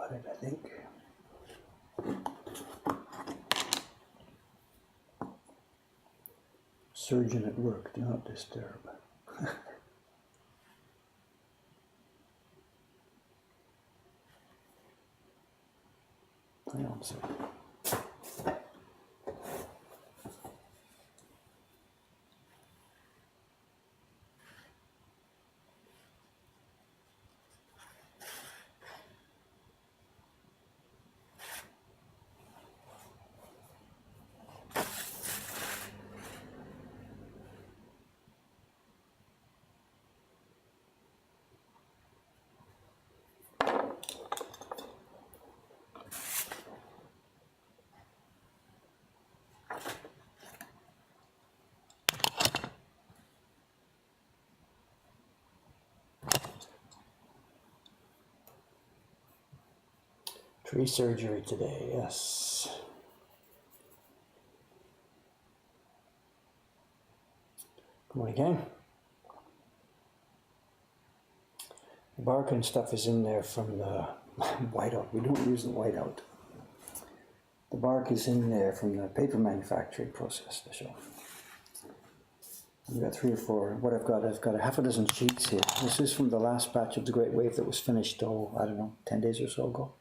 got it, I think. Surgeon at work, do not disturb. Hang on a second. Tree surgery today, yes. Good morning again. The bark and stuff is in there from the whiteout. We don't use the whiteout. The bark is in there from the paper manufacturing process to show. I've got 3 or 4. What I've got a half a dozen sheets here. This is from the last batch of the Great Wave that was finished, I don't know, 10 days or so ago.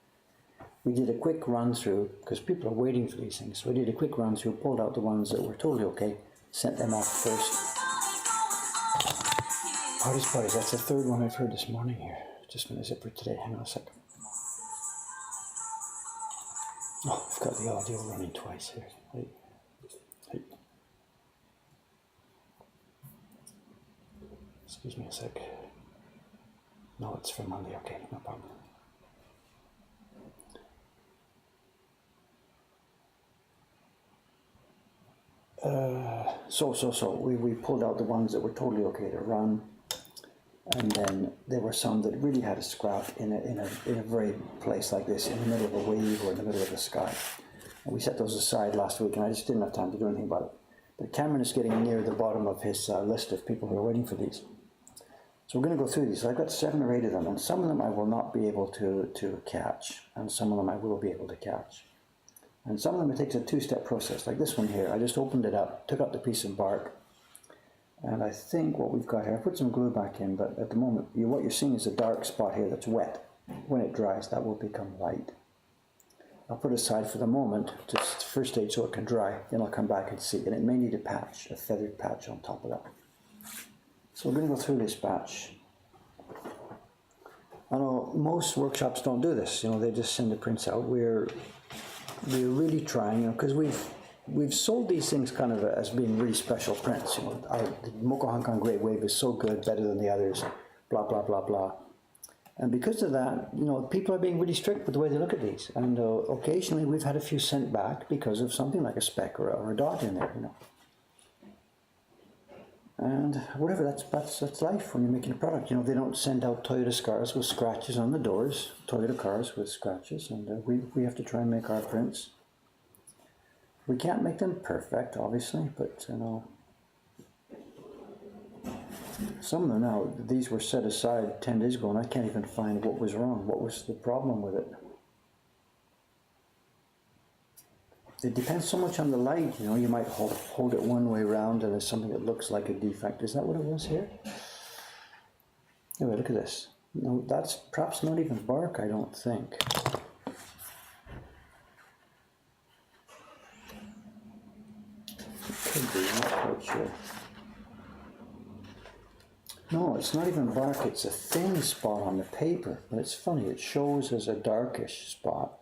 We did a quick run through, because people are waiting for these things, so we did a quick run through, pulled out the ones that were totally okay, sent them off first. Parties, that's the 3rd one I've heard this morning here. Just finished it for today, hang on a second. Oh, I've got the audio running twice here. Wait. Excuse me a sec. No, it's for Monday, okay, no problem. So we pulled out the ones that were totally okay to run, and then there were some that really had a scrap in a very place like this, in the middle of a wave or in the middle of the sky. And we set those aside last week, and I just didn't have time to do anything about it. But Cameron is getting near the bottom of his list of people who are waiting for these. So we're going to go through these. So I've got 7 or 8 of them, and some of them I will not be able to catch, and some of them I will be able to catch. And some of them it takes a 2-step process, like this one here. I just opened it up, took out the piece of bark, and I think what we've got here, I put some glue back in, but at the moment, what you're seeing is a dark spot here that's wet. When it dries, that will become light. I'll put it aside for the moment, just first stage so it can dry, then I'll come back and see. And it may need a patch, a feathered patch on top of that. So we're going to go through this batch. I know most workshops don't do this, they just send the prints out. We're really trying, because we've sold these things kind of as being really special prints. The Moko Hong Kong Great Wave is so good, better than the others, blah, blah, blah, blah. And because of that, people are being really strict with the way they look at these. And occasionally we've had a few sent back because of something like a speck or a dot in there, And whatever, that's life when you're making a product. They don't send out Toyota cars with scratches on the doors, Toyota cars with scratches, and we have to try and make our prints. We can't make them perfect, obviously, but some of them now, these were set aside 10 days ago, and I can't even find what was wrong, what was the problem with it. It depends so much on the light, you might hold it one way around and there's something that looks like a defect. Is that what it was here? Anyway, look at this. No, that's perhaps not even bark, I don't think. It could be, I'm not quite sure. No, it's not even bark, it's a thin spot on the paper. But it's funny, it shows as a darkish spot.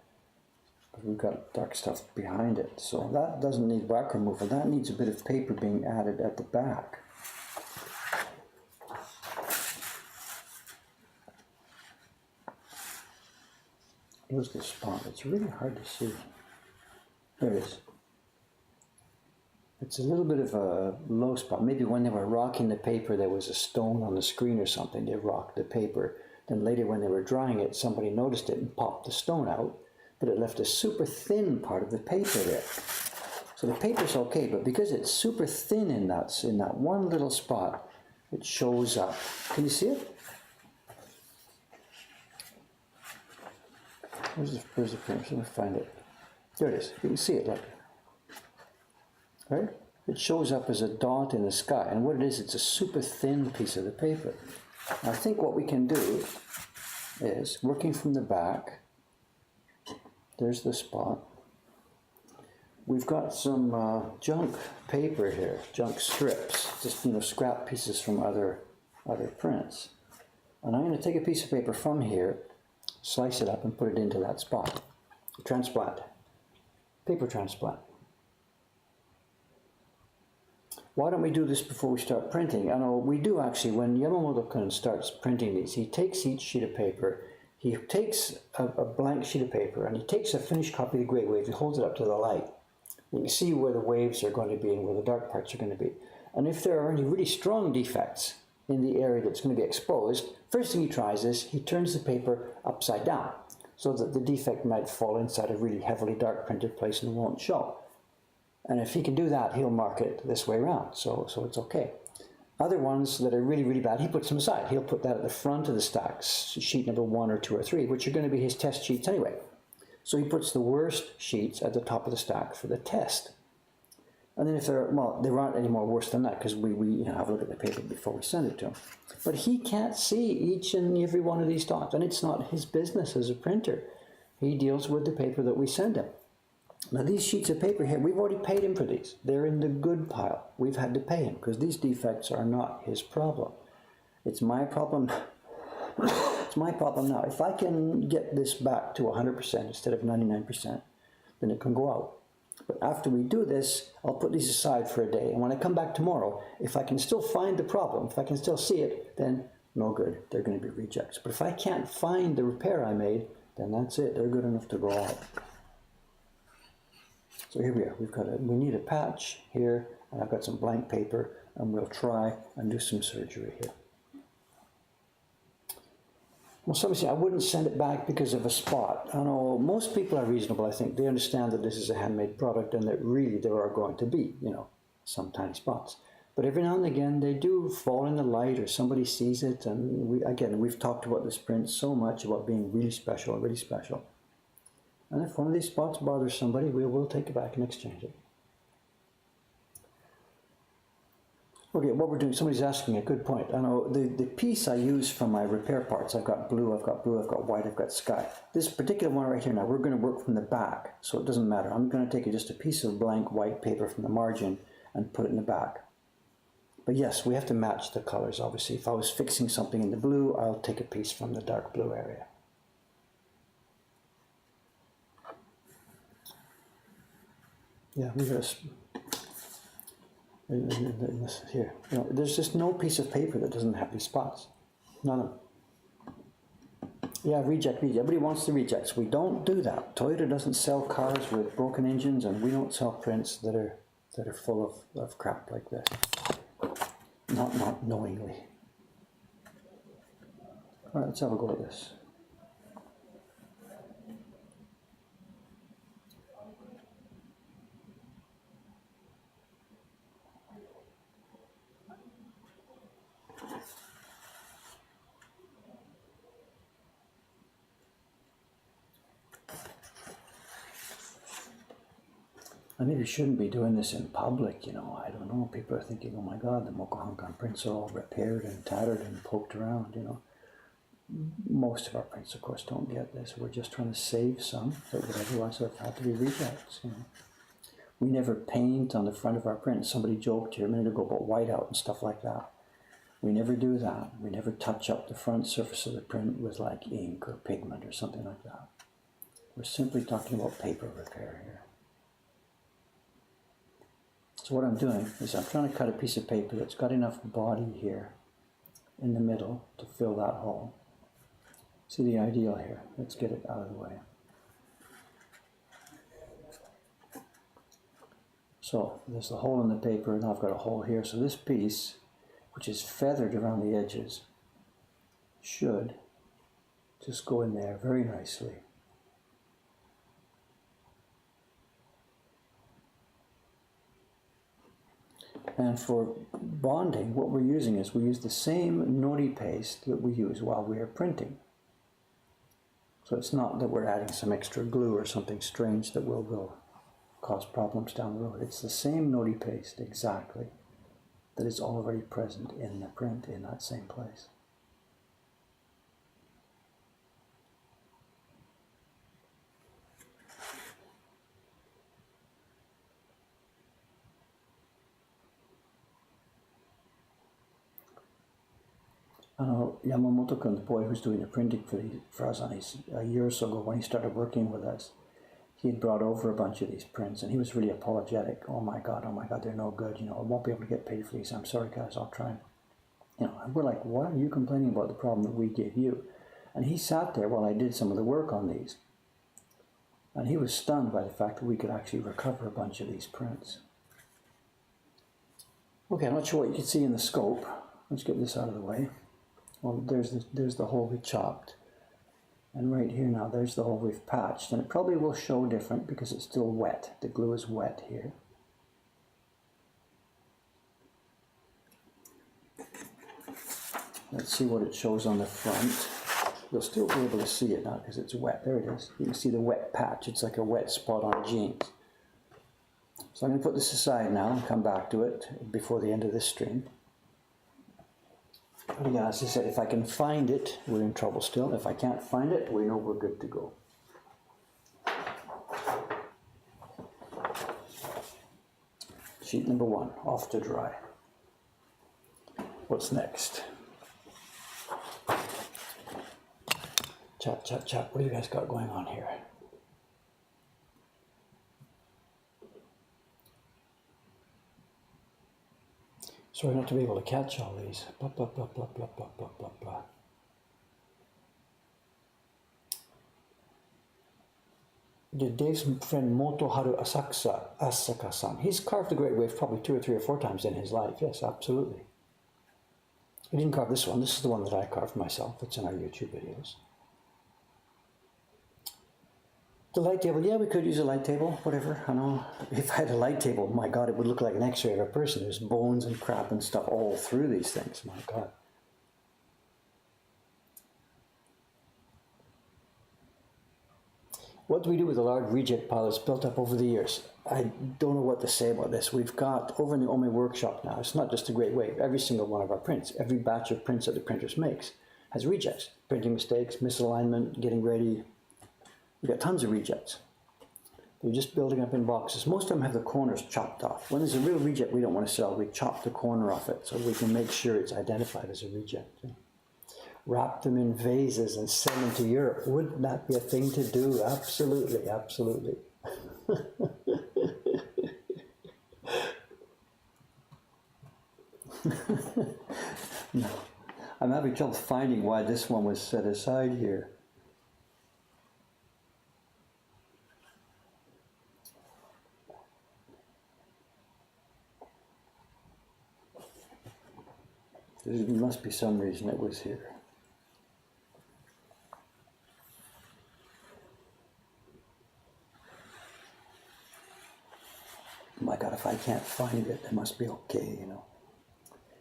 We've got dark stuff behind it, so that doesn't need bark removal. That needs a bit of paper being added at the back. Here's the spot. It's really hard to see. There it is. It's a little bit of a low spot. Maybe when they were rocking the paper, there was a stone on the screen or something. They rocked the paper. Then later when they were drying it, somebody noticed it and popped the stone out. But it left a super thin part of the paper there. So the paper's okay, but because it's super thin in that one little spot, it shows up. Can you see it? Where's the print? Let me find it. There it is. You can see it, like, right? It shows up as a dot in the sky, and what it is, it's a super thin piece of the paper. I think what we can do is, working from the back, there's the spot. We've got some junk paper here, junk strips, just, you know, scrap pieces from other prints. And I'm going to take a piece of paper from here, slice it up and put it into that spot. Transplant. Paper transplant. Why don't we do this before we start printing? I know we do actually, when Yamamoto-kun starts printing these, he takes each sheet of paper, he takes a blank sheet of paper, and he takes a finished copy of the Great Wave, he holds it up to the light. You can see where the waves are going to be and where the dark parts are going to be. And if there are any really strong defects in the area that's going to be exposed, first thing he tries is he turns the paper upside down so that the defect might fall inside a really heavily dark printed place and won't show. And if he can do that, he'll mark it this way around, so it's okay. Other ones that are really, really bad, he puts them aside. He'll put that at the front of the stacks, sheet number 1 or 2 or 3, which are going to be his test sheets anyway. So he puts the worst sheets at the top of the stack for the test. And then if there aren't any more worse than that, because we you know, have a look at the paper before we send it to him. But he can't see each and every one of these dots, and it's not his business as a printer. He deals with the paper that we send him. Now these sheets of paper here, we've already paid him for these. They're in the good pile. We've had to pay him because these defects are not his problem. It's my problem. It's my problem now. If I can get this back to 100% instead of 99%, then it can go out. But after we do this, I'll put these aside for a day. And when I come back tomorrow, if I can still find the problem, if I can still see it, then no good. They're going to be rejects. But if I can't find the repair I made, then that's it. They're good enough to go out. So here we are. We need a patch here, and I've got some blank paper, and we'll try and do some surgery here. Well, somebody said, I wouldn't send it back because of a spot. I know most people are reasonable, I think. They understand that this is a handmade product and that really there are going to be, you know, some tiny spots. But every now and again, they do fall in the light or somebody sees it. And we've talked about this print so much about being really special, really special. And if one of these spots bothers somebody, we will take it back and exchange it. Okay, what we're doing, somebody's asking a good point. I know the piece I use for my repair parts, I've got blue, I've got white, I've got sky. This particular one right here now, we're going to work from the back, so it doesn't matter. I'm going to take just a piece of blank white paper from the margin and put it in the back. But yes, we have to match the colors, obviously. If I was fixing something in the blue, I'll take a piece from the dark blue area. Yeah, we got here. You know, there's just no piece of paper that doesn't have these spots. None of them. Yeah, reject. Everybody wants the rejects. We don't do that. Toyota doesn't sell cars with broken engines, and we don't sell prints that are full of crap like this. Not knowingly. All right, let's have a go at this. I maybe shouldn't be doing this in public, you know. I don't know. People are thinking, oh my God, the Mokuhankan prints are all repaired and tattered and poked around, you know. Most of our prints, of course, don't get this. We're just trying to save some that would otherwise have had to be rejects, you know. We never paint on the front of our print. Somebody joked here a minute ago about whiteout and stuff like that. We never do that. We never touch up the front surface of the print with like ink or pigment or something like that. We're simply talking about paper repair here. So what I'm doing is I'm trying to cut a piece of paper that's got enough body here in the middle to fill that hole. See the ideal here. Let's get it out of the way. So there's the hole in the paper, and I've got a hole here. So this piece, which is feathered around the edges, should just go in there very nicely. And for bonding, what we're using is we use the same nori paste that we use while we are printing. So So it's not that we're adding some extra glue or something strange that will cause problems down the road. It's the same nori paste exactly that is already present in the print in that same place. Yamamoto-kun, the boy who's doing the printing for us a year or so ago when he started working with us, he had brought over a bunch of these prints and he was really apologetic. Oh my God, they're no good. I won't be able to get paid for these. I'm sorry guys, I'll try. And we're like, why are you complaining about the problem that we gave you? And he sat there while I did some of the work on these. And he was stunned by the fact that we could actually recover a bunch of these prints. Okay, I'm not sure what you can see in the scope. Let's get this out of the way. Well, there's the hole we chopped. And right here now, there's the hole we've patched. And it probably will show different because it's still wet. The glue is wet here. Let's see what it shows on the front. You'll still be able to see it now because it's wet. There it is. You can see the wet patch. It's like a wet spot on jeans. So I'm going to put this aside now and come back to it before the end of this stream. And again, as I said, if I can find it, we're in trouble still. If I can't find it, we know we're good to go. Sheet number 1, off to dry. What's next? Chat, chat, chat. What do you guys got going on here? Sorry not to be able to catch all these. Blah, blah, blah, blah, blah, blah, blah, blah, blah. Dave's friend Motoharu Asaka-san, he's carved the Great Wave probably 2 or 3 or 4 times in his life. Yes, absolutely. He didn't carve this one. This is the one that I carved myself. It's in our YouTube videos. The light table, yeah, we could use a light table, whatever, I know. If I had a light table, my God, it would look like an x-ray of a person. There's bones and crap and stuff all through these things, my God. What do we do with the large reject pile that's built up over the years? I don't know what to say about this. We've got, over in the Ome workshop now, it's not just a Great Wave. Every single one of our prints, every batch of prints that the printers makes has rejects. Printing mistakes, misalignment, getting ready. We've got tons of rejects. They're just building up in boxes. Most of them have the corners chopped off. When there's a real reject we don't want to sell, we chop the corner off it so we can make sure it's identified as a reject. Wrap them in vases and send them to Europe. Wouldn't that be a thing to do? Absolutely, absolutely. No. I'm having trouble finding why this one was set aside here. There must be some reason it was here. My God, if I can't find it, it must be okay, you know.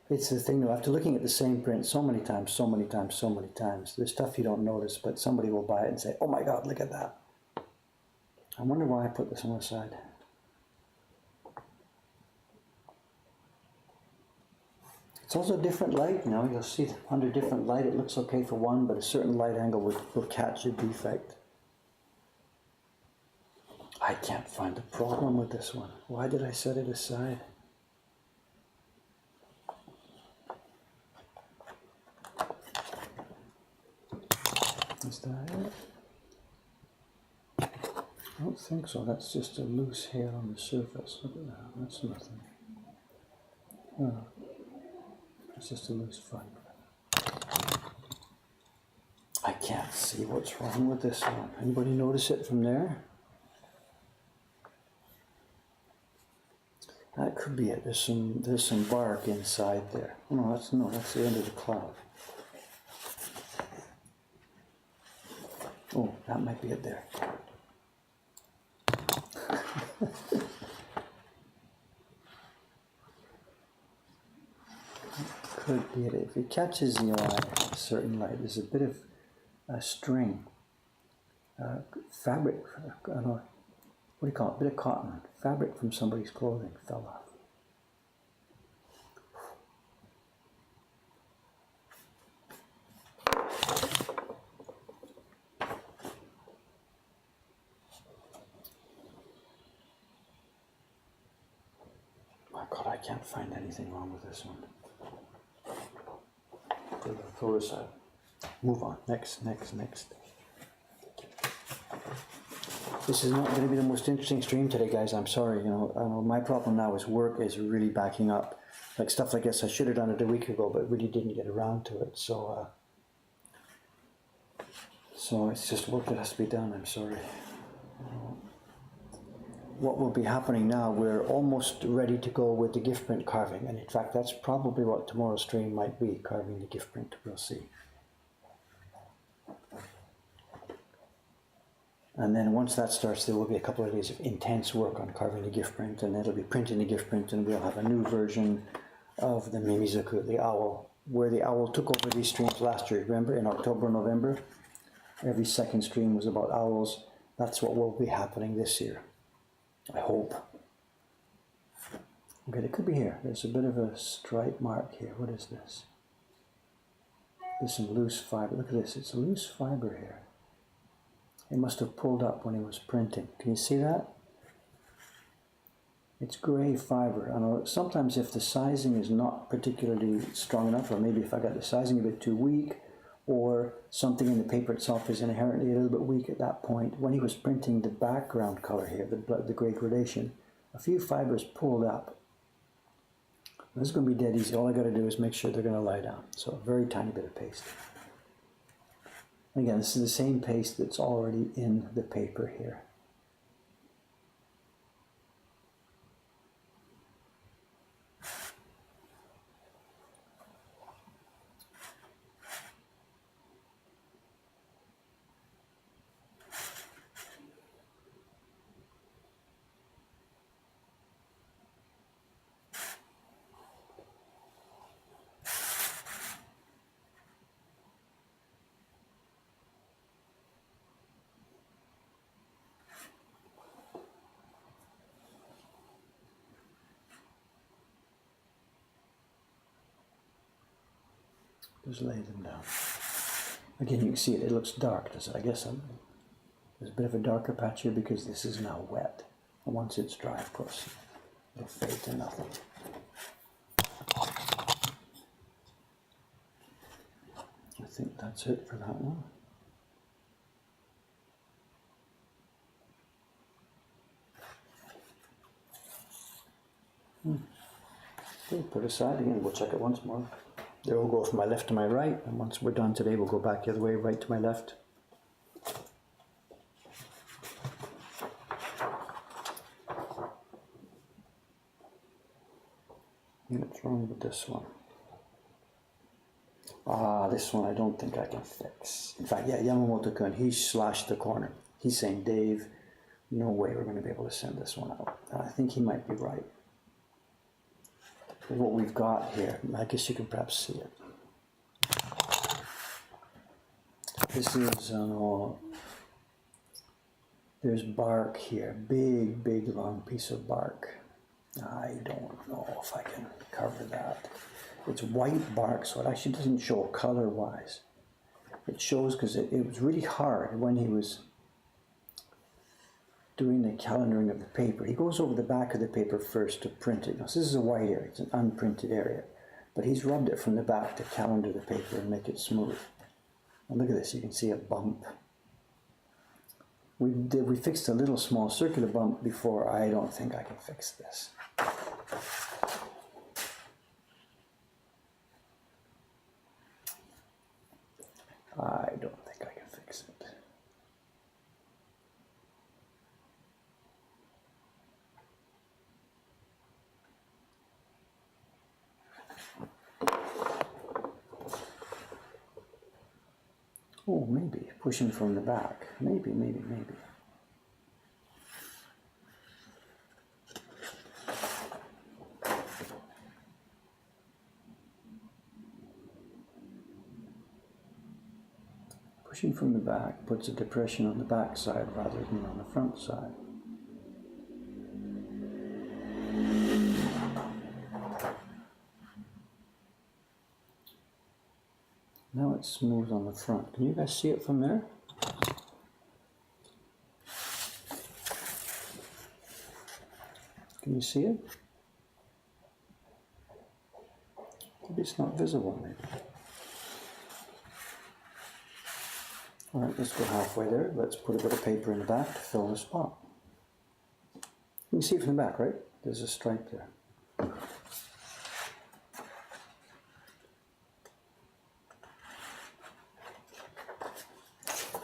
It's the thing though, after looking at the same print so many times, there's stuff you don't notice, but somebody will buy it and say, oh my God, look at that. I wonder why I put this on the side. It's also a different light, you know, you'll see under different light it looks okay for one, but a certain light angle will catch a defect. I can't find the problem with this one. Why did I set it aside? Is that it? I don't think so. That's just a loose hair on the surface. Look at that. That's nothing. Oh. It's just a loose fiber. I can't see what's wrong with this one. Anybody notice it from there? That could be it. There's some bark inside there. No, that's the end of the cloud. Oh, that might be it there. Could be it. If it catches your eye, a certain light, there's a bit of a string fabric, I don't know, what do you call it, a bit of cotton, fabric from somebody's clothing fell off. Oh God, I can't find anything wrong with this one. Throw this out. Move on. Next. This is not going to be the most interesting stream today, guys. I'm sorry. I know my problem now is work is really backing up. Like stuff like this, I should have done it a week ago, but really didn't get around to it. So it's just work that has to be done. I'm sorry. What will be happening now, we're almost ready to go with the gift print carving. And in fact, that's probably what tomorrow's stream might be, carving the gift print. We'll see. And then once that starts, there will be a couple of days of intense work on carving the gift print, and it'll be printing the gift print, and we'll have a new version of the Mimizoku, the owl, where the owl took over these streams last year. Remember, in October, November, every second stream was about owls. That's what will be happening this year. I hope. Okay, it could be here. There's a bit of a stripe mark here. What is this? There's some loose fiber. Look at this. It's a loose fiber here. It must have pulled up when he was printing. Can you see that? It's gray fiber. I know sometimes if the sizing is not particularly strong enough, or maybe if I got the sizing a bit too weak, or something in the paper itself is inherently a little bit weak at that point. When he was printing the background color here, the gray gradation, a few fibers pulled up. This is going to be dead easy. All I got to do is make sure they're going to lie down. So a very tiny bit of paste. Again, this is the same paste that's already in the paper here. Just lay them down. Again, you can see it looks dark, does it? I guess there's a bit of a darker patch here because this is now wet. And once it's dry, of course, it'll fade to nothing. I think that's it for that one. Okay, put it aside again, we'll check it once more. They will go from my left to my right, and once we're done today, we'll go back the other way, right to my left. What's wrong with this one? This one I don't think I can fix. In fact, yeah, Yamamoto-kun, he slashed the corner. He's saying, Dave, no way we're going to be able to send this one out. I think he might be right. What we've got here, I guess you can perhaps see it. This is, there's bark here, big long piece of bark. I don't know if I can cover that. It's white bark, so it actually doesn't show color-wise. It shows because it was really hard when he was doing the calendaring of the paper. He goes over the back of the paper first to print it. Now, so this is a white area, it's an unprinted area. But he's rubbed it from the back to calendar the paper and make it smooth. And look at this, you can see a bump. We fixed a little small circular bump before. I don't think I can fix this. I don't think I can fix it. Oh, maybe pushing from the back. Maybe. Pushing from the back puts a depression on the back side rather than on the front side. Now it's smooth on the front. Can you guys see it from there? Can you see it? Maybe it's not visible, maybe. All right, let's go halfway there. Let's put a bit of paper in the back to fill the spot. You can see it from the back, right? There's a stripe there.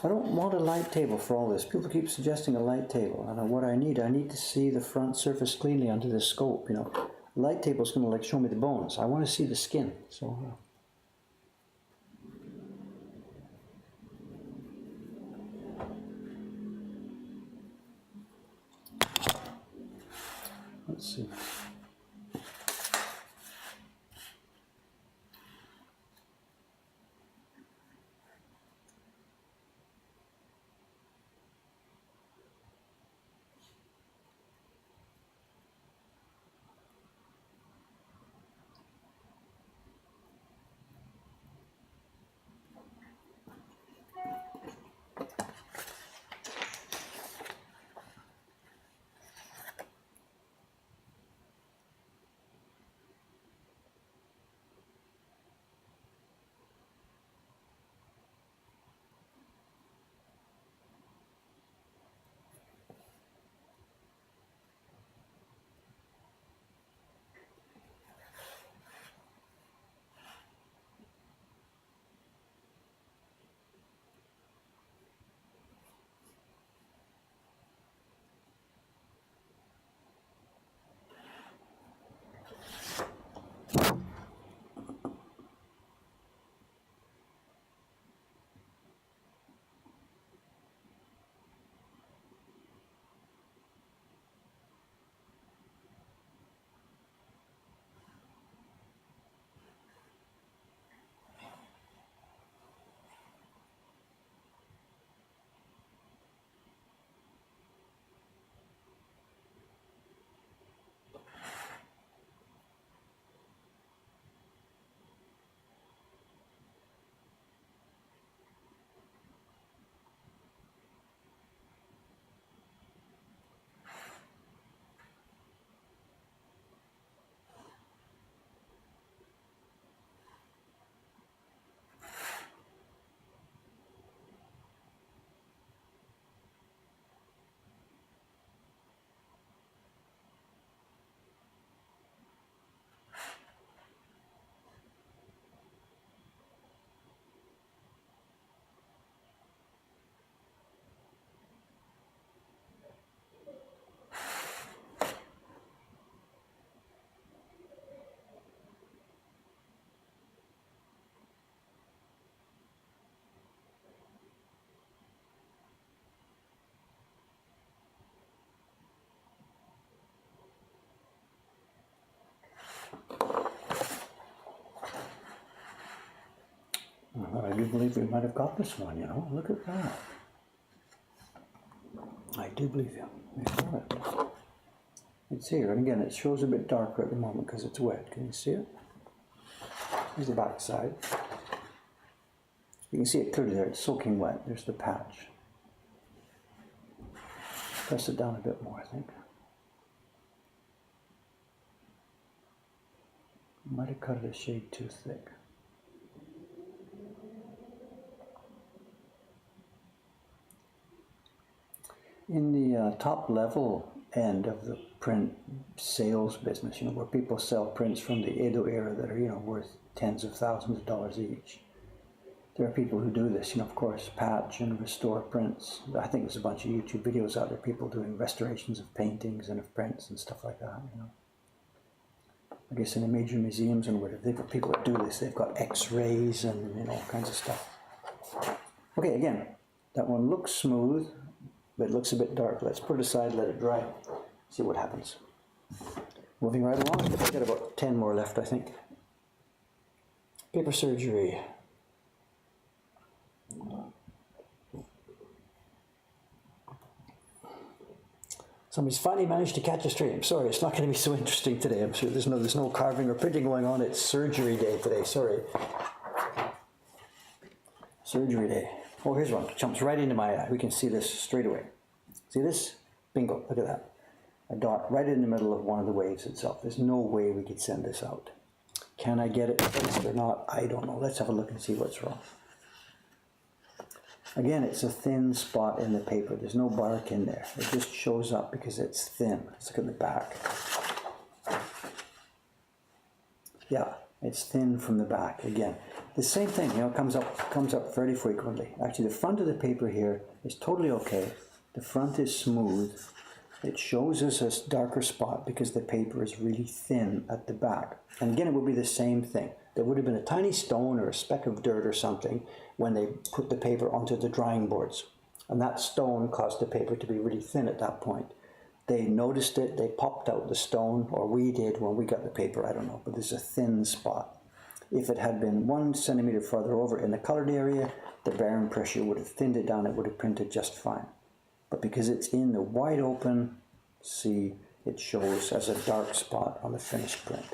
I don't want a light table for all this. People keep suggesting a light table. And what I need to see the front surface cleanly under the scope, you know. A light table is going to like show me the bones. I want to see the skin. So let's see. I do believe we might have got this one, you know. Look at that. I do believe you. We got it. It's here, and again, it shows a bit darker at the moment because it's wet. Can you see it? Here's the back side. You can see it clearly there. It's soaking wet. There's the patch. Press it down a bit more, I think. Might have cut it a shade too thick. In the top level end of the print sales business, you know, where people sell prints from the Edo era that are, you know, worth tens of thousands of dollars each. There are people who do this, you know, of course, patch and restore prints. I think there's a bunch of YouTube videos out there, people doing restorations of paintings and of prints and stuff like that, you know. I guess in the major museums and whatever, they've got people that do this. They've got X-rays and, you know, all kinds of stuff. Okay, again, that one looks smooth, but it looks a bit dark. Let's put it aside, let it dry, see what happens. Moving right along, I've got about 10 more left, I think. Paper surgery. Somebody's finally managed to catch a stray. I'm sorry, it's not going to be so interesting today. I'm sure there's no carving or printing going on. It's surgery day today. Sorry. Surgery day. Oh, here's one. Jumps right into my eye. We can see this straight away. See this? Bingo. Look at that. A dot right in the middle of one of the waves itself. There's no way we could send this out. Can I get it fixed or not? I don't know. Let's have a look and see what's wrong. Again, it's a thin spot in the paper. There's no bark in there. It just shows up because it's thin. Let's look at the back. Yeah, it's thin from the back. Again, the same thing, you know, comes up fairly frequently. Actually, the front of the paper here is totally okay. The front is smooth. It shows us a darker spot because the paper is really thin at the back. And again, it would be the same thing. There would have been a tiny stone or a speck of dirt or something when they put the paper onto the drying boards. And that stone caused the paper to be really thin at that point. They noticed it, they popped out the stone, or we did when we got the paper, I don't know, but there's a thin spot. If it had been 1 centimeter further over in the colored area, the bearing pressure would have thinned it down, it would have printed just fine. But because it's in the wide open, see, it shows as a dark spot on the finished print.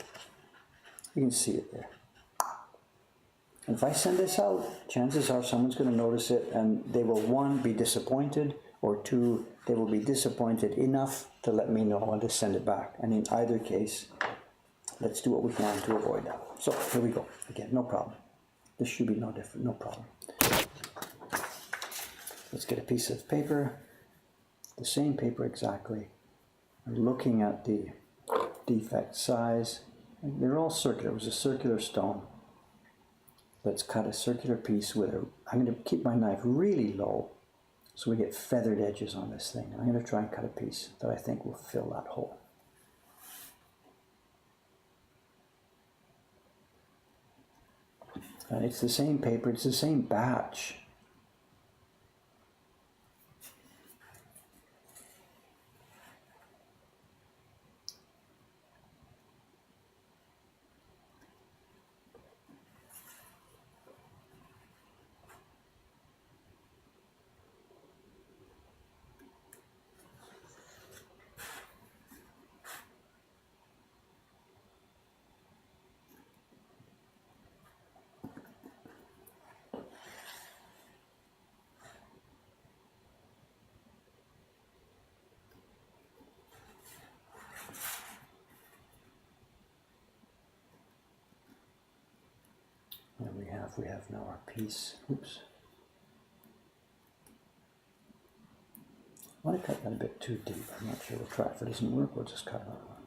You can see it there. And if I send this out, chances are someone's going to notice it and they will, 1, be disappointed, or 2, they will be disappointed enough to let me know and to send it back. And in either case, let's do what we can to avoid that. So here we go. Again, no problem. This should be no different, no problem. Let's get a piece of paper, the same paper exactly. I'm looking at the defect size. They're all circular. It was a circular stone. Let's cut a circular piece with a, I'm going to keep my knife really low so we get feathered edges on this thing. I'm going to try and cut a piece that I think will fill that hole. And it's the same paper, it's the same batch. And we have now our piece. Oops. I want to cut that a bit too deep. I'm not sure. We'll try. If it doesn't work, we'll just cut it out.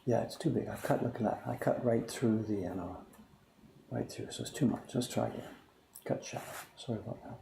Yeah, it's too big. I cut, look at that. I cut right through the, right through. So it's too much. Let's try again. Cut shallow. Sorry about that.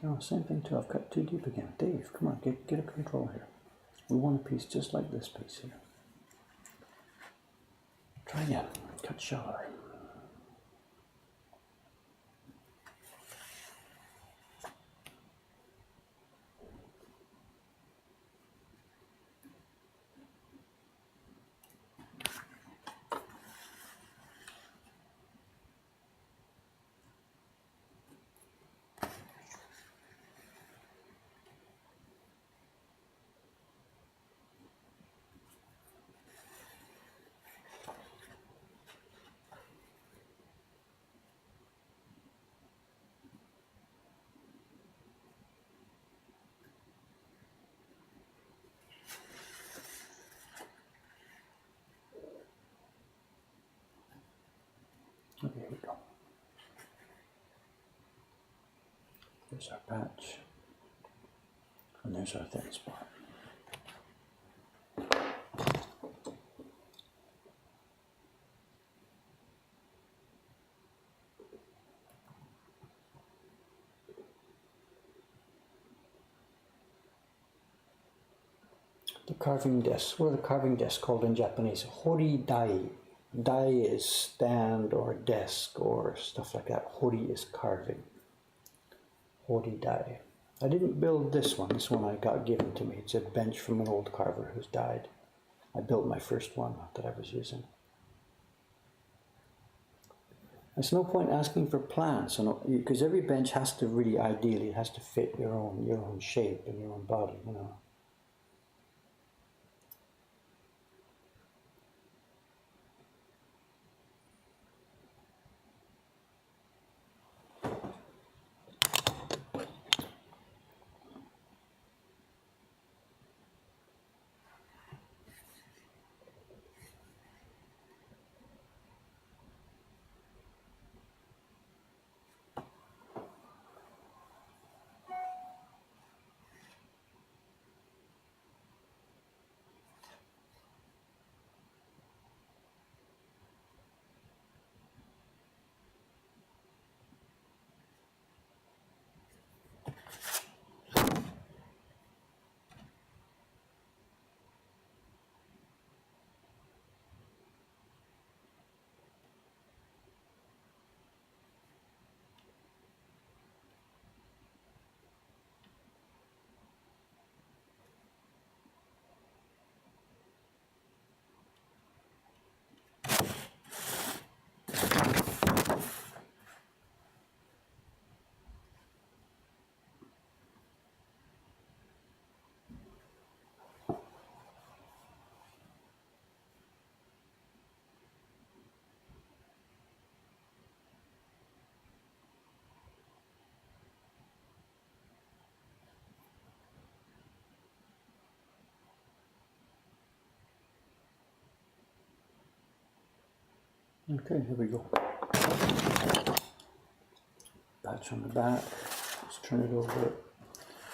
No, same thing too. I've cut too deep again. Dave, come on, get a control here. We want a piece just like this piece here. Try again. Cut shallower. Okay, here we go. There's our patch, and there's our thin spot. The carving desk. What are the carving desks called in Japanese? Hori dai. Dai is stand or desk or stuff like that. Hori is carving. Hori dai. I didn't build this one. This one I got given to me. It's a bench from an old carver who's died. I built my first one that I was using. There's no point asking for plans, because every bench has to really, ideally, it has to fit your own shape and your own body, you know. Okay, here we go. Patch on the back. Let's turn it over.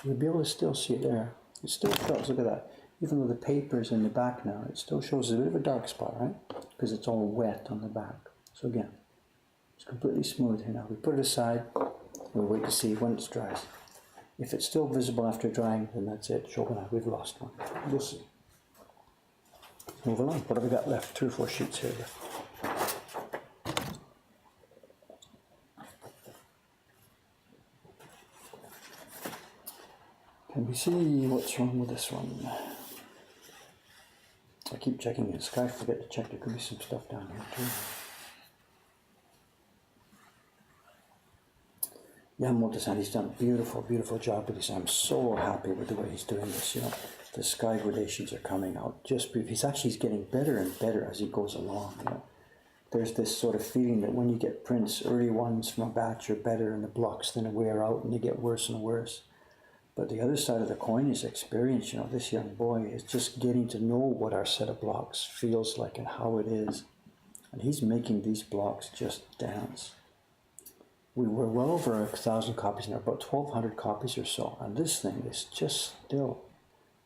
You'll be able to still see it there. It still shows, look at that. Even though the paper's in the back now, it still shows a bit of a dark spot, right? Because it's all wet on the back. So again, it's completely smooth here now. We put it aside. We'll wait to see when it dries. If it's still visible after drying, then that's it. Shogun, we've lost one. We'll see. Move along. What have we got left? 2 or 4 sheets here left. Can we see what's wrong with this one? I keep checking this. I forget to check. There could be some stuff down here too. Yamamoto-san, he's done a beautiful, beautiful job with this. I'm so happy with the way he's doing this. You know, the sky gradations are coming out just beautiful. He's getting better and better as he goes along. You know, there's this sort of feeling that when you get prints, early ones from a batch are better, and the blocks then wear out and they get worse and worse. But the other side of the coin is experience. You know, this young boy is just getting to know what our set of blocks feels like and how it is. And he's making these blocks just dance. We were well over 1,000 copies now, about 1,200 copies or so. And this thing is just still,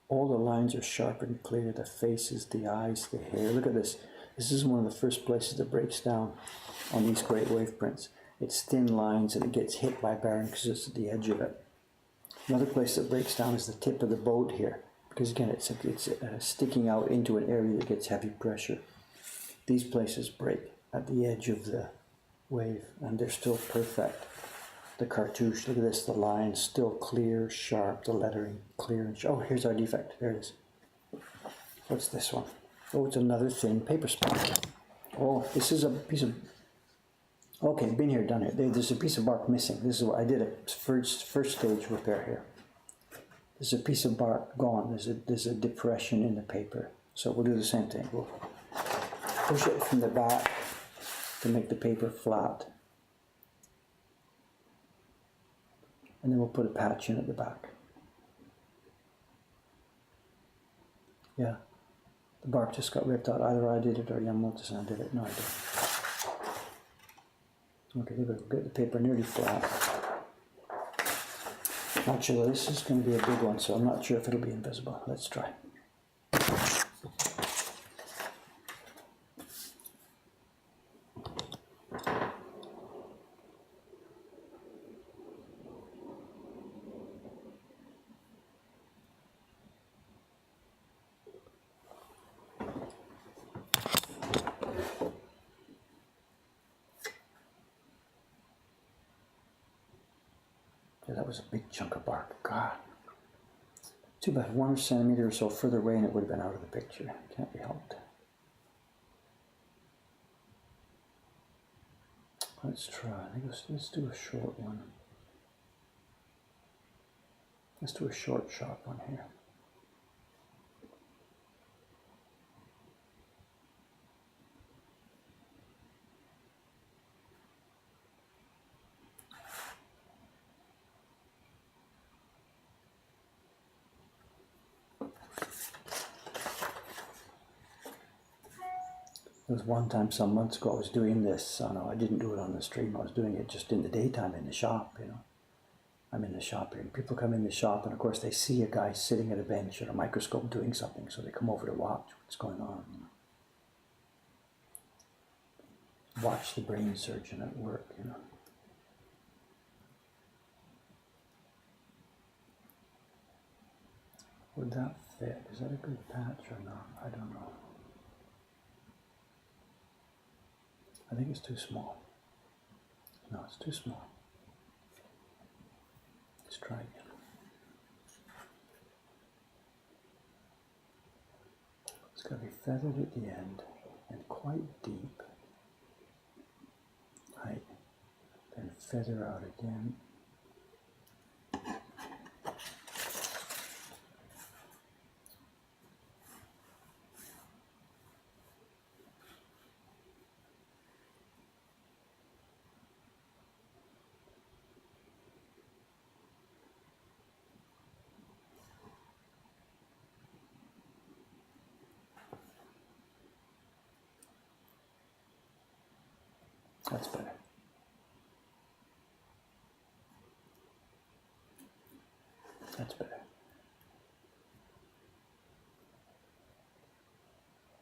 all the lines are sharp and clear, the faces, the eyes, the hair. Look at this. This is one of the first places that breaks down on these great wave prints. It's thin lines and it gets hit by Baron because it's at the edge of it. Another place that breaks down is the tip of the boat here, because again it's sticking out into an area that gets heavy pressure. These places break at the edge of the wave, and they're still perfect. The cartouche, look at this, the lines still clear, sharp, the lettering clear and sharp. Oh, here's our defect, there it is. What's this one? Oh, it's another thin paper spot. Oh, this is a piece of, okay, been here, done it. There's a piece of bark missing. This is what I did a first stage repair here. There's a piece of bark gone. There's a depression in the paper. So we'll do the same thing. We'll push it from the back to make the paper flat. And then we'll put a patch in at the back. Yeah, the bark just got ripped out. Either I did it or Yamamoto-san did it. No, I didn't. Okay, there we go. Get the paper nearly flat. Actually, this is going to be a big one, so I'm not sure if it'll be invisible. Let's try. Yeah, that was a big chunk of bark. God. Too bad, 1 centimeter or so further away and it would have been out of the picture. Can't be helped. Let's try. I think let's do a short one. Let's do a short, sharp one here. There was one time some months ago I was doing this. I didn't do it on the stream. I was doing it just in the daytime in the shop, you know. I'm in the shop here, and people come in the shop, and of course they see a guy sitting at a bench or a microscope doing something, so they come over to watch what's going on. You know. Watch the brain surgeon at work, you know. Would that fit? Is that a good patch or not? I don't know. I think it's too small. No, it's too small. Let's try again. It's got to be feathered at the end and quite deep. Right. Then feather out again. That's better. That's better.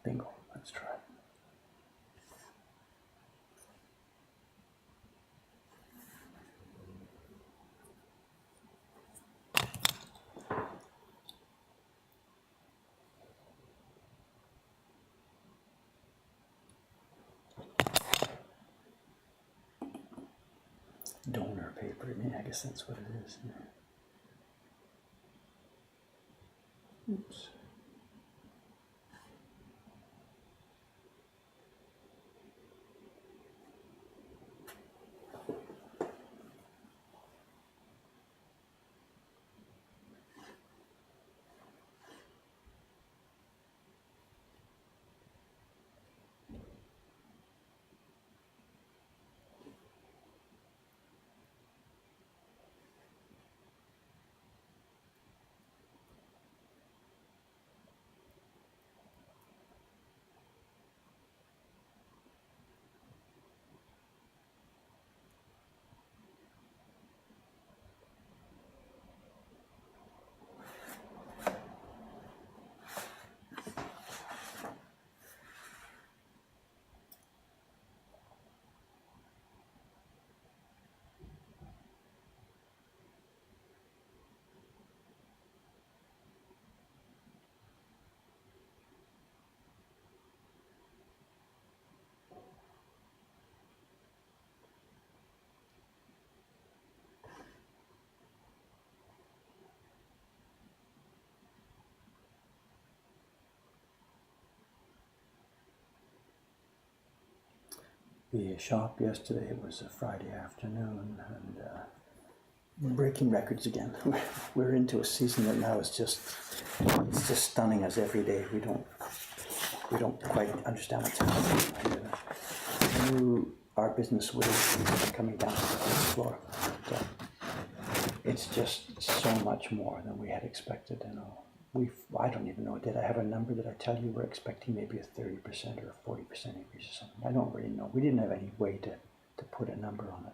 Bingo. Let's try. Donor paper. I mean, I guess that's what it is. Oops. The shop yesterday, it was a Friday afternoon, and breaking records again. We're into a season that now is just, it's just stunning us every day. We don't quite understand what's happening. And, I knew our business would be coming down to the first floor. But, it's just so much more than we had expected, you know. I don't even know, did I have a number that I tell you we're expecting maybe a 30% or a 40% increase or something? I don't really know. We didn't have any way to put a number on it.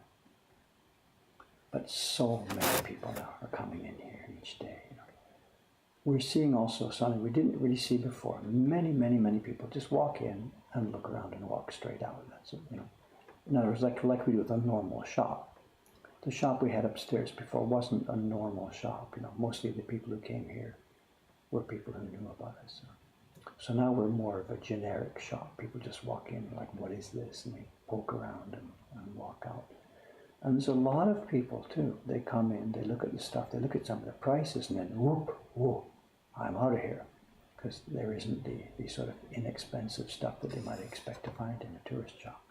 But so many people now are coming in here each day. You know. We're seeing also something we didn't really see before. Many people just walk in and look around and walk straight out. That's it, you know. In other words, like we do with a normal shop. The shop we had upstairs before wasn't a normal shop. You know, mostly the people who came here were people who knew about us. So now we're more of a generic shop. People just walk in like, what is this? And they poke around and walk out. And there's a lot of people too. They come in, they look at the stuff, they look at some of the prices, and then whoop, I'm out of here. Because there isn't the sort of inexpensive stuff that they might expect to find in a tourist shop.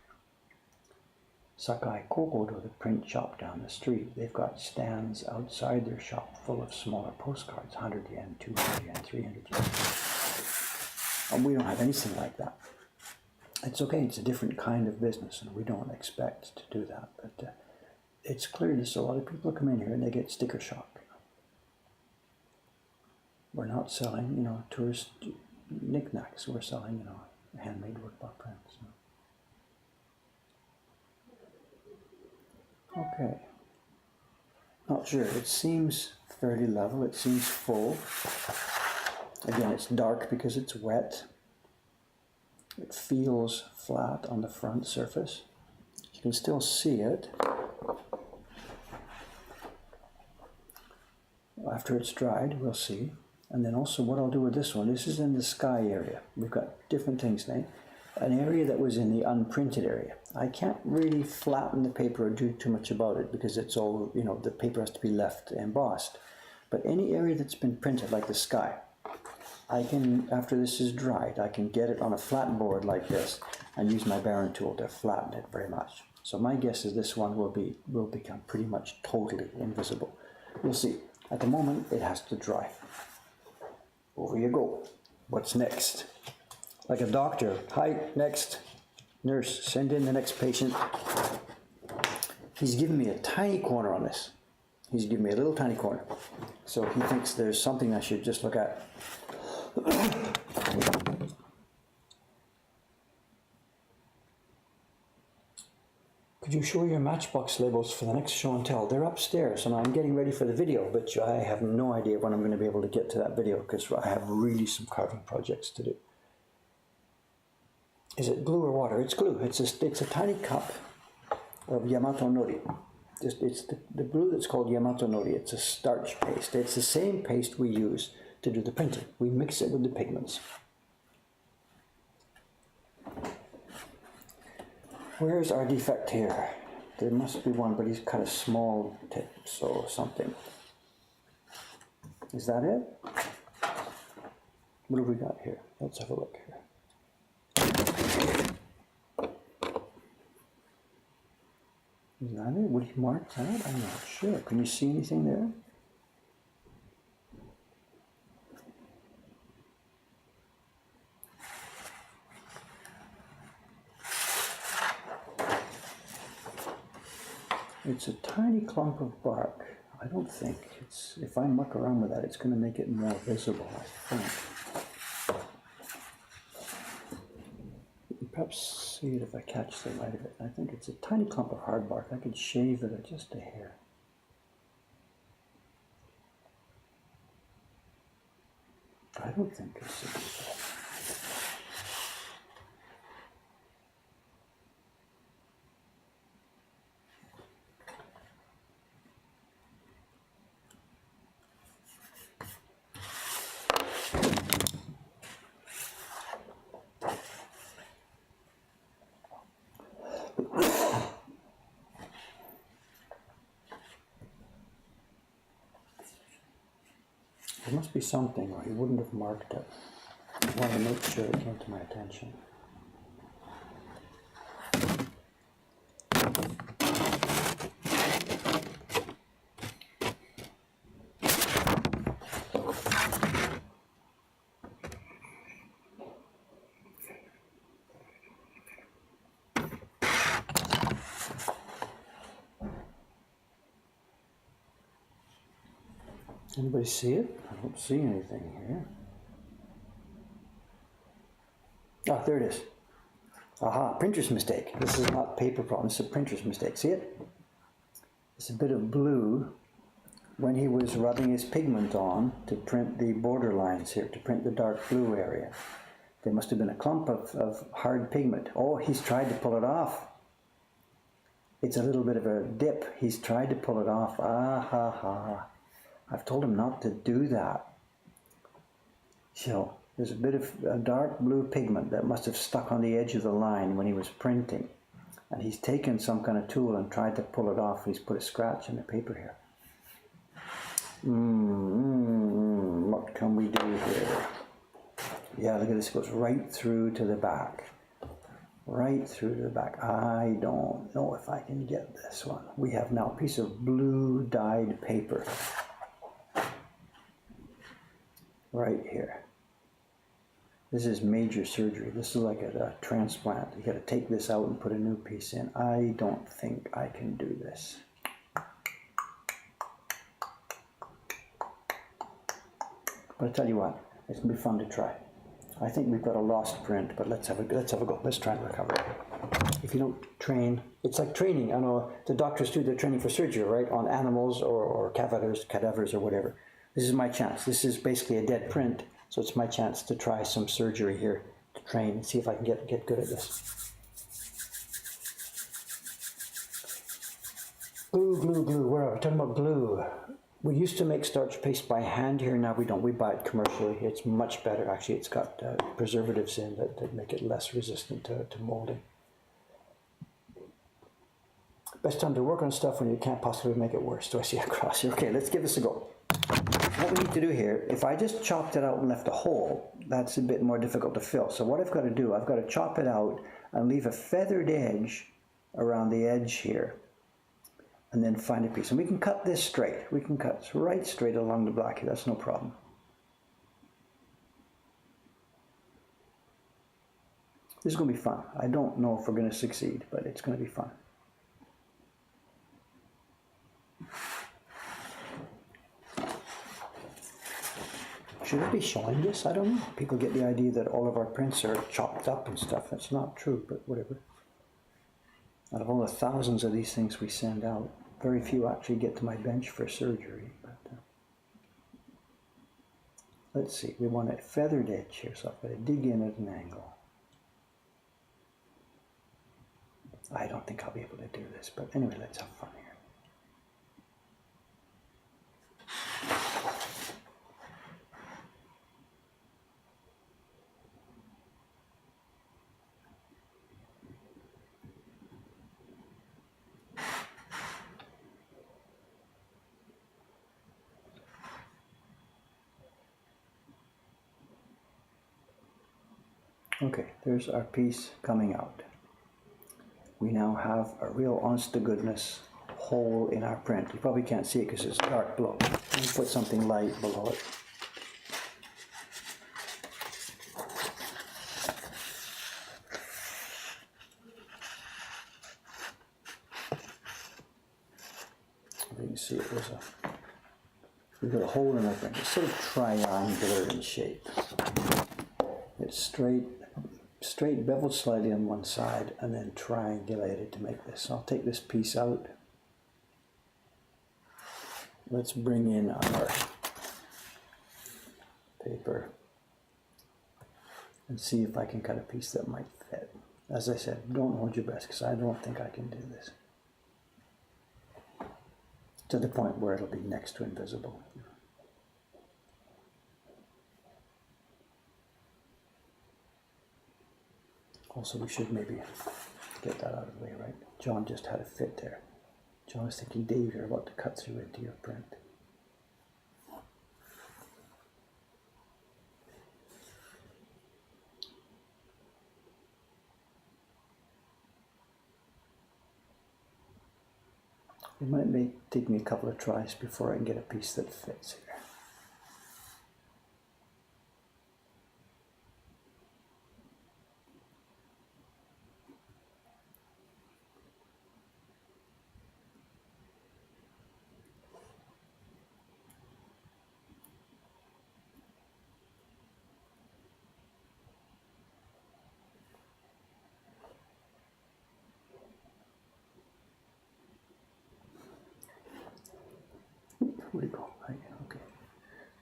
Sakai Kokodo, the print shop down the street, they've got stands outside their shop full of smaller postcards, 100 yen, 200 yen, 300 yen. And we don't have anything like that. It's okay, it's a different kind of business, and we don't expect to do that. But it's clear that a lot of people come in here and they get sticker shock. We're not selling, you know, tourist knickknacks. We're selling, you know, handmade workbook prints. Okay. Not sure. It seems fairly level. It seems full. Again, it's dark because it's wet. It feels flat on the front surface. You can still see it. After it's dried, we'll see. And then also what I'll do with this one, this is in the sky area. We've got different things now. An area that was in the unprinted area. I can't really flatten the paper or do too much about it because it's all, you know, the paper has to be left embossed. But any area that's been printed, like the sky, I can, after this is dried, I can get it on a flat board like this and use my Baron tool to flatten it very much. So my guess is this one will become pretty much totally invisible. We'll see. At the moment, it has to dry. Over you go. What's next? Like a doctor. Hi, next. Nurse, send in the next patient. He's given me a tiny corner on this. He's given me a little tiny corner. So he thinks there's something I should just look at. Could you show your Matchbox labels for the next show and tell? They're upstairs and I'm getting ready for the video, but I have no idea when I'm going to be able to get to that video because I have really some carving projects to do. Is it glue or water? It's glue. It's a tiny cup of Yamato Nori. It's the glue that's called Yamato Nori. It's a starch paste. It's the same paste we use to do the printing. We mix it with the pigments. Where's our defect here? There must be one, but he's cut a small tip, so something. Is that it? What have we got here? Let's have a look here. Is that it? Would he mark that? I'm not sure. Can you see anything there? It's a tiny clump of bark. I don't think it's, if I muck around with that, it's going to make it more visible, I think. You can perhaps see it if I catch the light of it. I think it's a tiny clump of hard bark. I could shave it just a hair. I don't think it's a There must be something, or he wouldn't have marked it. I wanted to make sure it came to my attention. Anybody see it? I don't see anything here. Ah, there it is. Aha, printer's mistake. This is not paper problem, it's a printer's mistake. See it? It's a bit of blue when he was rubbing his pigment on to print the border lines here, to print the dark blue area. There must have been a clump of hard pigment. Oh, he's tried to pull it off. It's a little bit of a dip. He's tried to pull it off. Ah ha ha. I've told him not to do that. So there's a bit of a dark blue pigment that must have stuck on the edge of the line when he was printing. And he's taken some kind of tool and tried to pull it off. He's put a scratch in the paper here. What can we do here? Yeah, look at this. It goes right through to the back. Right through to the back. I don't know if I can get this one. We have now a piece of blue dyed paper. Right here. This is major surgery. This is like a transplant. You got to take this out and put a new piece in. I don't think I can do this. But I tell you what, it's gonna be fun to try. I think we've got a lost print, but let's have a go. Let's try and recover it. If you don't train, it's like training. I know the doctors do their training for surgery, right? On animals or cadavers or whatever. This is my chance. This is basically a dead print, so it's my chance to try some surgery here to train and see if I can get good at this. Glue. Where are we? Talking about glue. We used to make starch paste by hand here, now we don't. We buy it commercially. It's much better. Actually, it's got preservatives in that make it less resistant to molding. Best time to work on stuff when you can't possibly make it worse. Do I see a cross here? Okay, let's give this a go. What we need to do here, if I just chopped it out and left a hole, that's a bit more difficult to fill. So what I've got to do, I've got to chop it out and leave a feathered edge around the edge here. And then find a piece. And we can cut this straight. We can cut right straight along the black here. That's no problem. This is going to be fun. I don't know if we're going to succeed, but it's going to be fun. Should I be showing this? I don't know. People get the idea that all of our prints are chopped up and stuff. That's not true, but whatever. Out of all the thousands of these things we send out, very few actually get to my bench for surgery. But let's see, we want a feathered edge here, so I've got to dig in at an angle. I don't think I'll be able to do this, but anyway, let's have fun here. Okay, there's our piece coming out. We now have a real honest-to-goodness hole in our print. You probably can't see it because it's dark blue. Let me put something light below it. You can see it was we've got a hole in our print. It's sort of triangular in shape. It's straight beveled slightly on one side and then triangulated to make this. So I'll take this piece out. Let's bring in our paper and see if I can cut a piece that might fit. As I said, don't hold your breath because I don't think I can do this. To the point where it'll be next to invisible. Also, we should maybe get that out of the way, right? John just had a fit there. John was thinking, Dave, you're about to cut through into your print. It might take me a couple of tries before I can get a piece that fits here.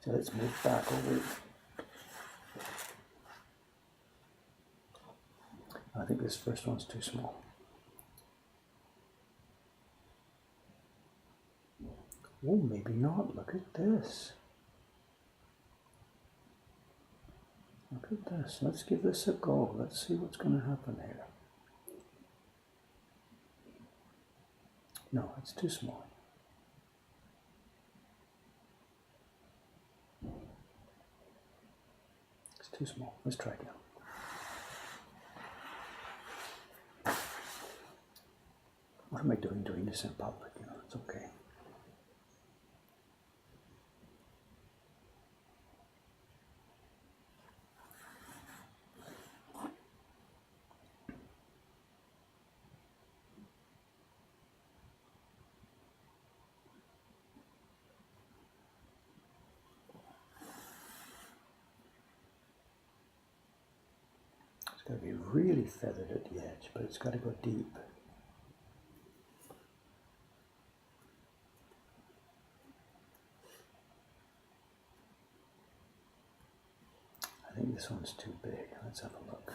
Let's move back over. I think this first one's too small. Oh, maybe not. Look at this. Look at this. Let's give this a go. Let's see what's going to happen here. No, it's too small. It's too small. Let's try again. What am I doing this in public? You know, it's okay. It's got to be really feathered at the edge, but it's got to go deep. I think this one's too big. Let's have a look.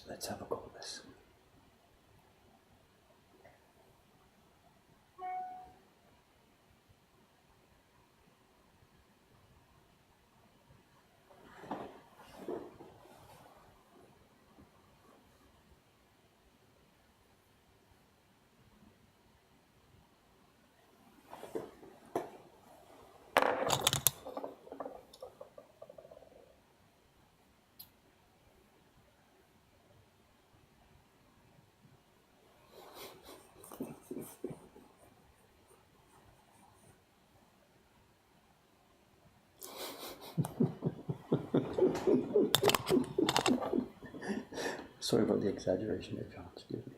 Let's have a go at this. Sorry about the exaggeration there, John. Excuse me.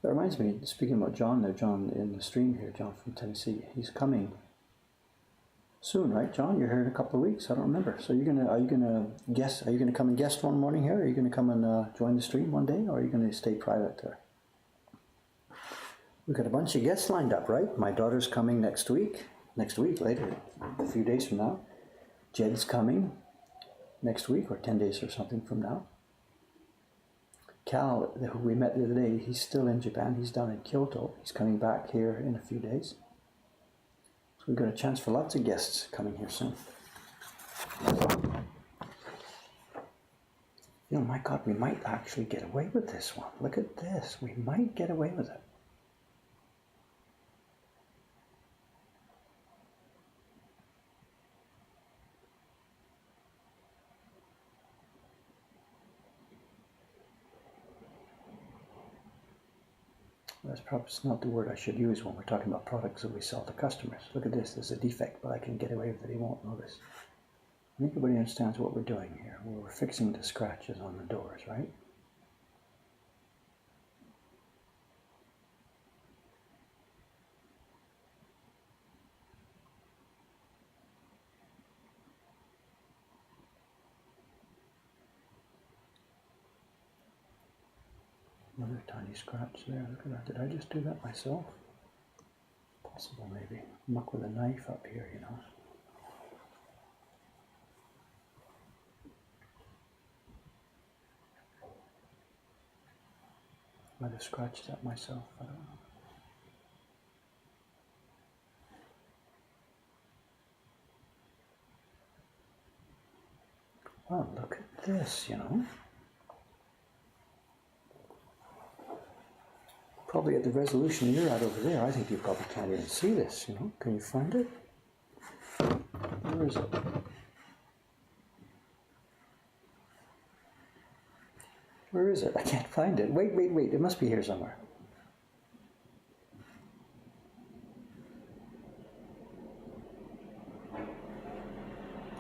That reminds me, speaking about John there, John in the stream here, John from Tennessee, he's coming soon, right, John? You're here in a couple of weeks. I don't remember. So are you gonna come and guest one morning here? Are you gonna come and join the stream one day, or are you gonna stay private there? We've got a bunch of guests lined up, right? My daughter's coming next week, later, a few days from now. Jed's coming next week, or 10 days or something from now. Cal, who we met the other day, he's still in Japan. He's down in Kyoto. He's coming back here in a few days. So we've got a chance for lots of guests coming here soon. You know, my God, we might actually get away with this one. Look at this. We might get away with it. That's probably not the word I should use when we're talking about products that we sell to customers. Look at this, there's a defect, but I can get away with it, he won't notice. I think everybody understands what we're doing here. We're fixing the scratches on the doors, right? Another tiny scratch there, look at that. Did I just do that myself? Possible, maybe. Muck with a knife up here, you know. Might have scratched that myself, I don't know. Wow, look at this, you know. Probably at the resolution you're at over there, I think you probably can't even see this, you know. Can you find it? Where is it? Where is it? I can't find it. Wait. It must be here somewhere.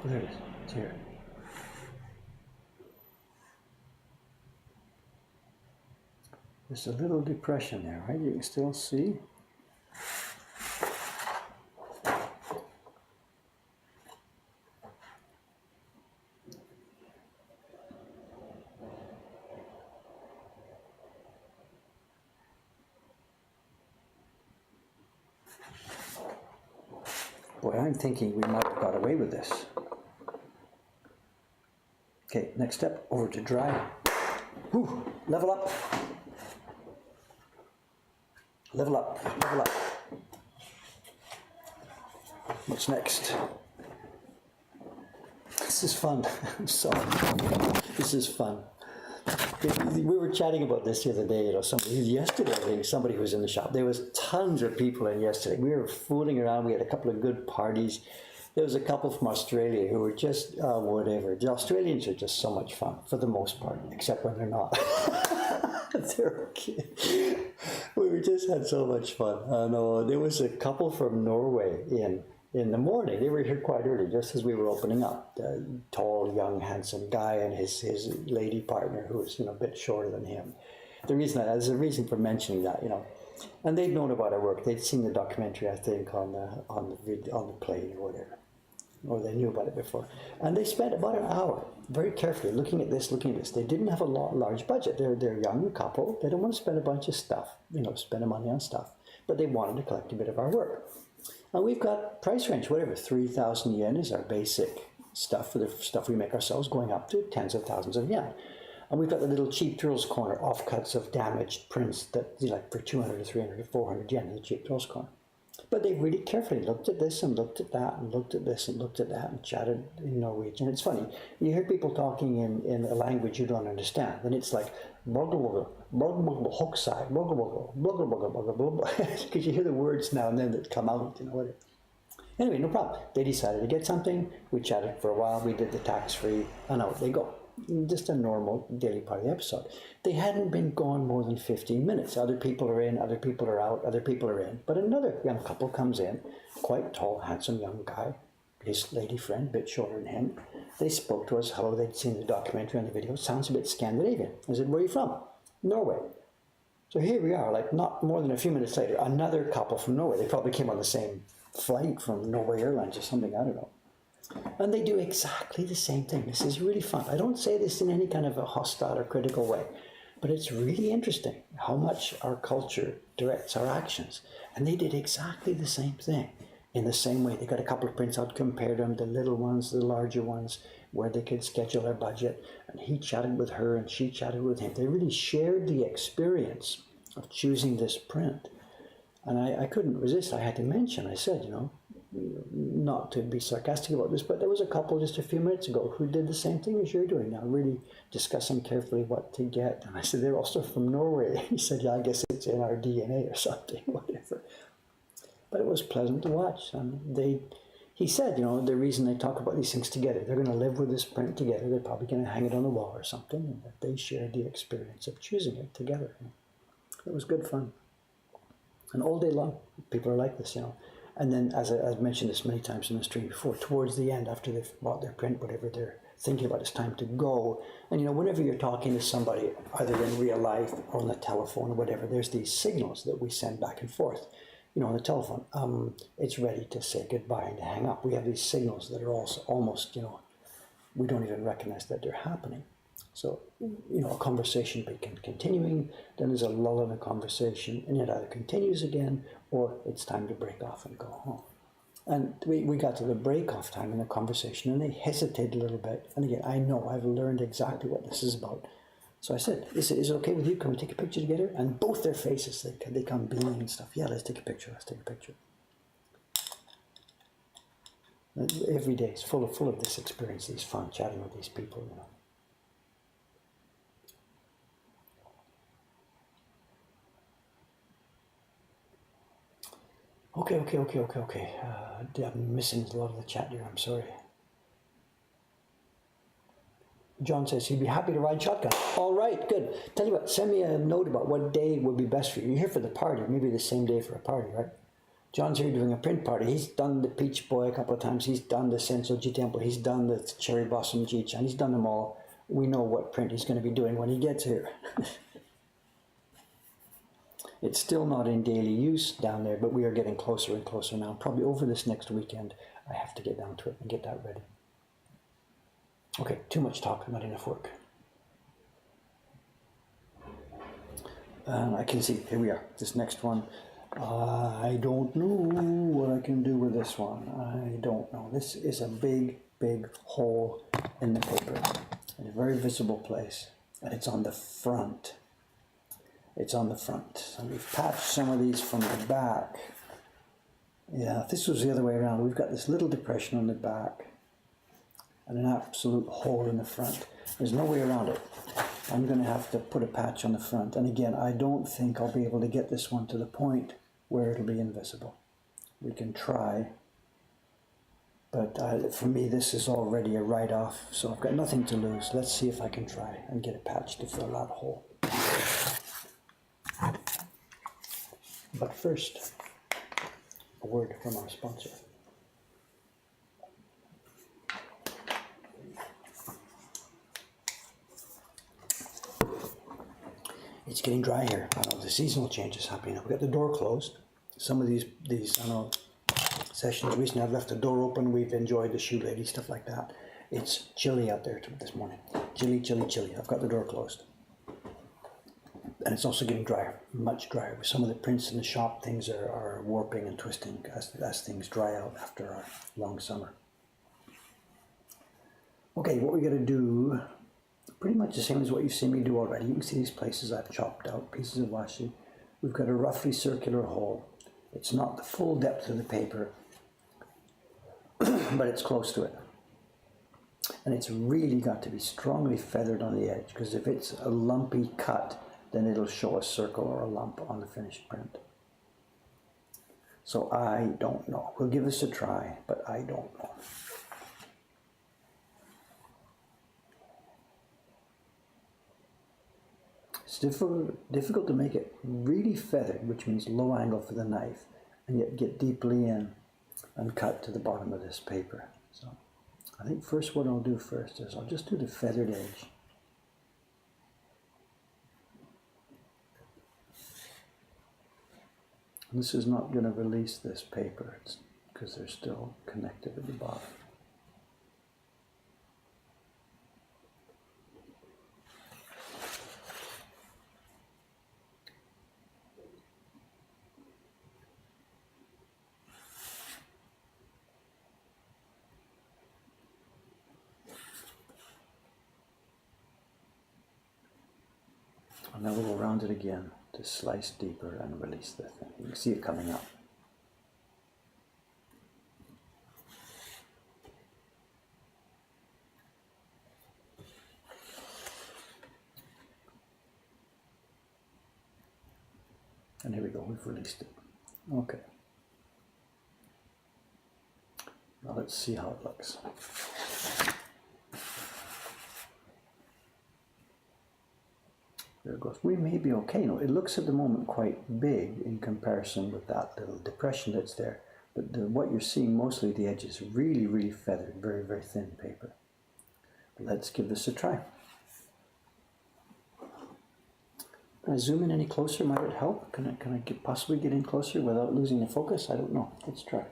There it is. It's here. There's a little depression there, right? You can still see. Boy, I'm thinking we might have got away with this. Okay, next step, over to dry. Whew, level up. Level up, level up. What's next? This is fun. I'm sorry. This is fun. We were chatting about this the other day, yesterday, I think, somebody who was in the shop. There was tons of people in yesterday. We were fooling around. We had a couple of good parties. There was a couple from Australia who were just, whatever. The Australians are just so much fun, for the most part, except when they're not. They're okay. We just had so much fun. There was a couple from Norway in the morning. They were here quite early, just as we were opening up. The tall, young, handsome guy and his lady partner, who was a bit shorter than him. There's a reason for mentioning that, And they'd known about our work. They'd seen the documentary, I think, on the plane or whatever, or they knew about it before. And they spent about an hour very carefully looking at this. They didn't have a large budget. They're a young couple. They don't want to spend a bunch of stuff, spend money on stuff, but they wanted to collect a bit of our work. And we've got price range, whatever, 3,000 yen is our basic stuff for the stuff we make ourselves, going up to tens of thousands of yen. And we've got the little cheap thrills corner, offcuts of damaged prints that for 200 to 300 to 400 yen in the cheap thrills corner. But they really carefully looked at this and looked at that and looked at this and looked at that and chatted in Norwegian. It's funny, you hear people talking in a language you don't understand, and it's like, because you hear the words now and then that come out, whatever. Anyway, no problem. They decided to get something. We chatted for a while. We did the tax-free, and out they go. Just a normal daily part of the episode. They hadn't been gone more than 15 minutes. Other people are in, other people are out, other people are in. But another young couple comes in, quite tall, handsome young guy, his lady friend, a bit shorter than him. They spoke to us. Hello, they'd seen the documentary and the video. Sounds a bit Scandinavian. I said, where are you from? Norway. So here we are, not more than a few minutes later, another couple from Norway. They probably came on the same flight from Norway Airlines or something, I don't know. And they do exactly the same thing. This is really fun. I don't say this in any kind of a hostile or critical way, but it's really interesting how much our culture directs our actions. And they did exactly the same thing in the same way. They got a couple of prints out, compared them, the little ones, the larger ones, where they could schedule their budget. And he chatted with her and she chatted with him. They really shared the experience of choosing this print. And I couldn't resist. I had to mention, I said, not to be sarcastic about this, but there was a couple just a few minutes ago who did the same thing as you're doing now, really discussing carefully what to get. And I said, they're also from Norway. He said, yeah, I guess it's in our DNA or something, whatever. But it was pleasant to watch. He said, the reason they talk about these things together, they're going to live with this print together. They're probably going to hang it on the wall or something, and that they shared the experience of choosing it together. It was good fun. And all day long, people are like this, And then, as I've mentioned this many times in the stream before, towards the end, after they've bought their print, whatever they're thinking about, it's time to go. And whenever you're talking to somebody, either in real life or on the telephone or whatever, there's these signals that we send back and forth. On the telephone, it's ready to say goodbye and to hang up. We have these signals that are also almost, we don't even recognize that they're happening. So, a conversation can continuing, then there's a lull in the conversation, and it either continues again, or it's time to break off and go home. And we got to the break-off time in the conversation, and they hesitated a little bit. And again, I know I've learned exactly what this is about. So I said, is it okay with you? Can we take a picture together? And both their faces, they come beaming and stuff. Yeah, let's take a picture, Every day is full of this experience, these fun, chatting with these people, Okay. I'm missing a lot of the chat here, I'm sorry. John says he'd be happy to ride shotgun. All right, good. Tell you what, send me a note about what day would be best for you. You're here for the party, maybe the same day for a party, right? John's here doing a print party. He's done the Peach Boy a couple of times. He's done the Sensoji Temple. He's done the Cherry Blossom Ji-chan. He's done them all. We know what print he's going to be doing when he gets here. It's still not in daily use down there, but we are getting closer and closer now. Probably over this next weekend, I have to get down to it and get that ready. Okay, too much talk, not enough work. And I can see, here we are, this next one. I don't know what I can do with this one. I don't know. This is a big, big hole in the paper in a very visible place, and it's on the front. It's on the front. So we've patched some of these from the back. Yeah, if this was the other way around, we've got this little depression on the back and an absolute hole in the front. There's no way around it. I'm going to have to put a patch on the front. And again, I don't think I'll be able to get this one to the point where it'll be invisible. We can try. But for me, this is already a write-off, so I've got nothing to lose. Let's see if I can try and get a patch to fill that hole. But first, a word from our sponsor. It's getting dry here. I know the seasonal change is happening. We've got the door closed. Some of these I know sessions recently I've left the door open. We've enjoyed the shoe lady, stuff like that. It's chilly out there this morning. Chilly, chilly, chilly. I've got the door closed. And it's also getting drier, much drier. Some of the prints in the shop, things are warping and twisting as things dry out after our long summer. Okay, what we got to do, pretty much the same as what you've seen me do already. You can see these places I've chopped out, pieces of washi. We've got a roughly circular hole. It's not the full depth of the paper, but it's close to it. And it's really got to be strongly feathered on the edge, because if it's a lumpy cut, then it'll show a circle or a lump on the finished print. So I don't know. We'll give this a try, but I don't know. It's difficult to make it really feathered, which means low angle for the knife, and yet get deeply in and cut to the bottom of this paper. So I think first what I'll do first is I'll just do the feathered edge. This is not going to release this paper because they're still connected at the bottom. And now we'll go around it again to slice deeper and release the thing. You can see it coming up. And here we go, we've released it. Okay. Now let's see how it looks. There it goes. We may be okay. No, it looks at the moment quite big in comparison with that little depression that's there. But what you're seeing, mostly the edge is really, really feathered, very, very thin paper. But let's give this a try. Can I zoom in any closer? Might it help? Can I possibly get in closer without losing the focus? I don't know. Let's try.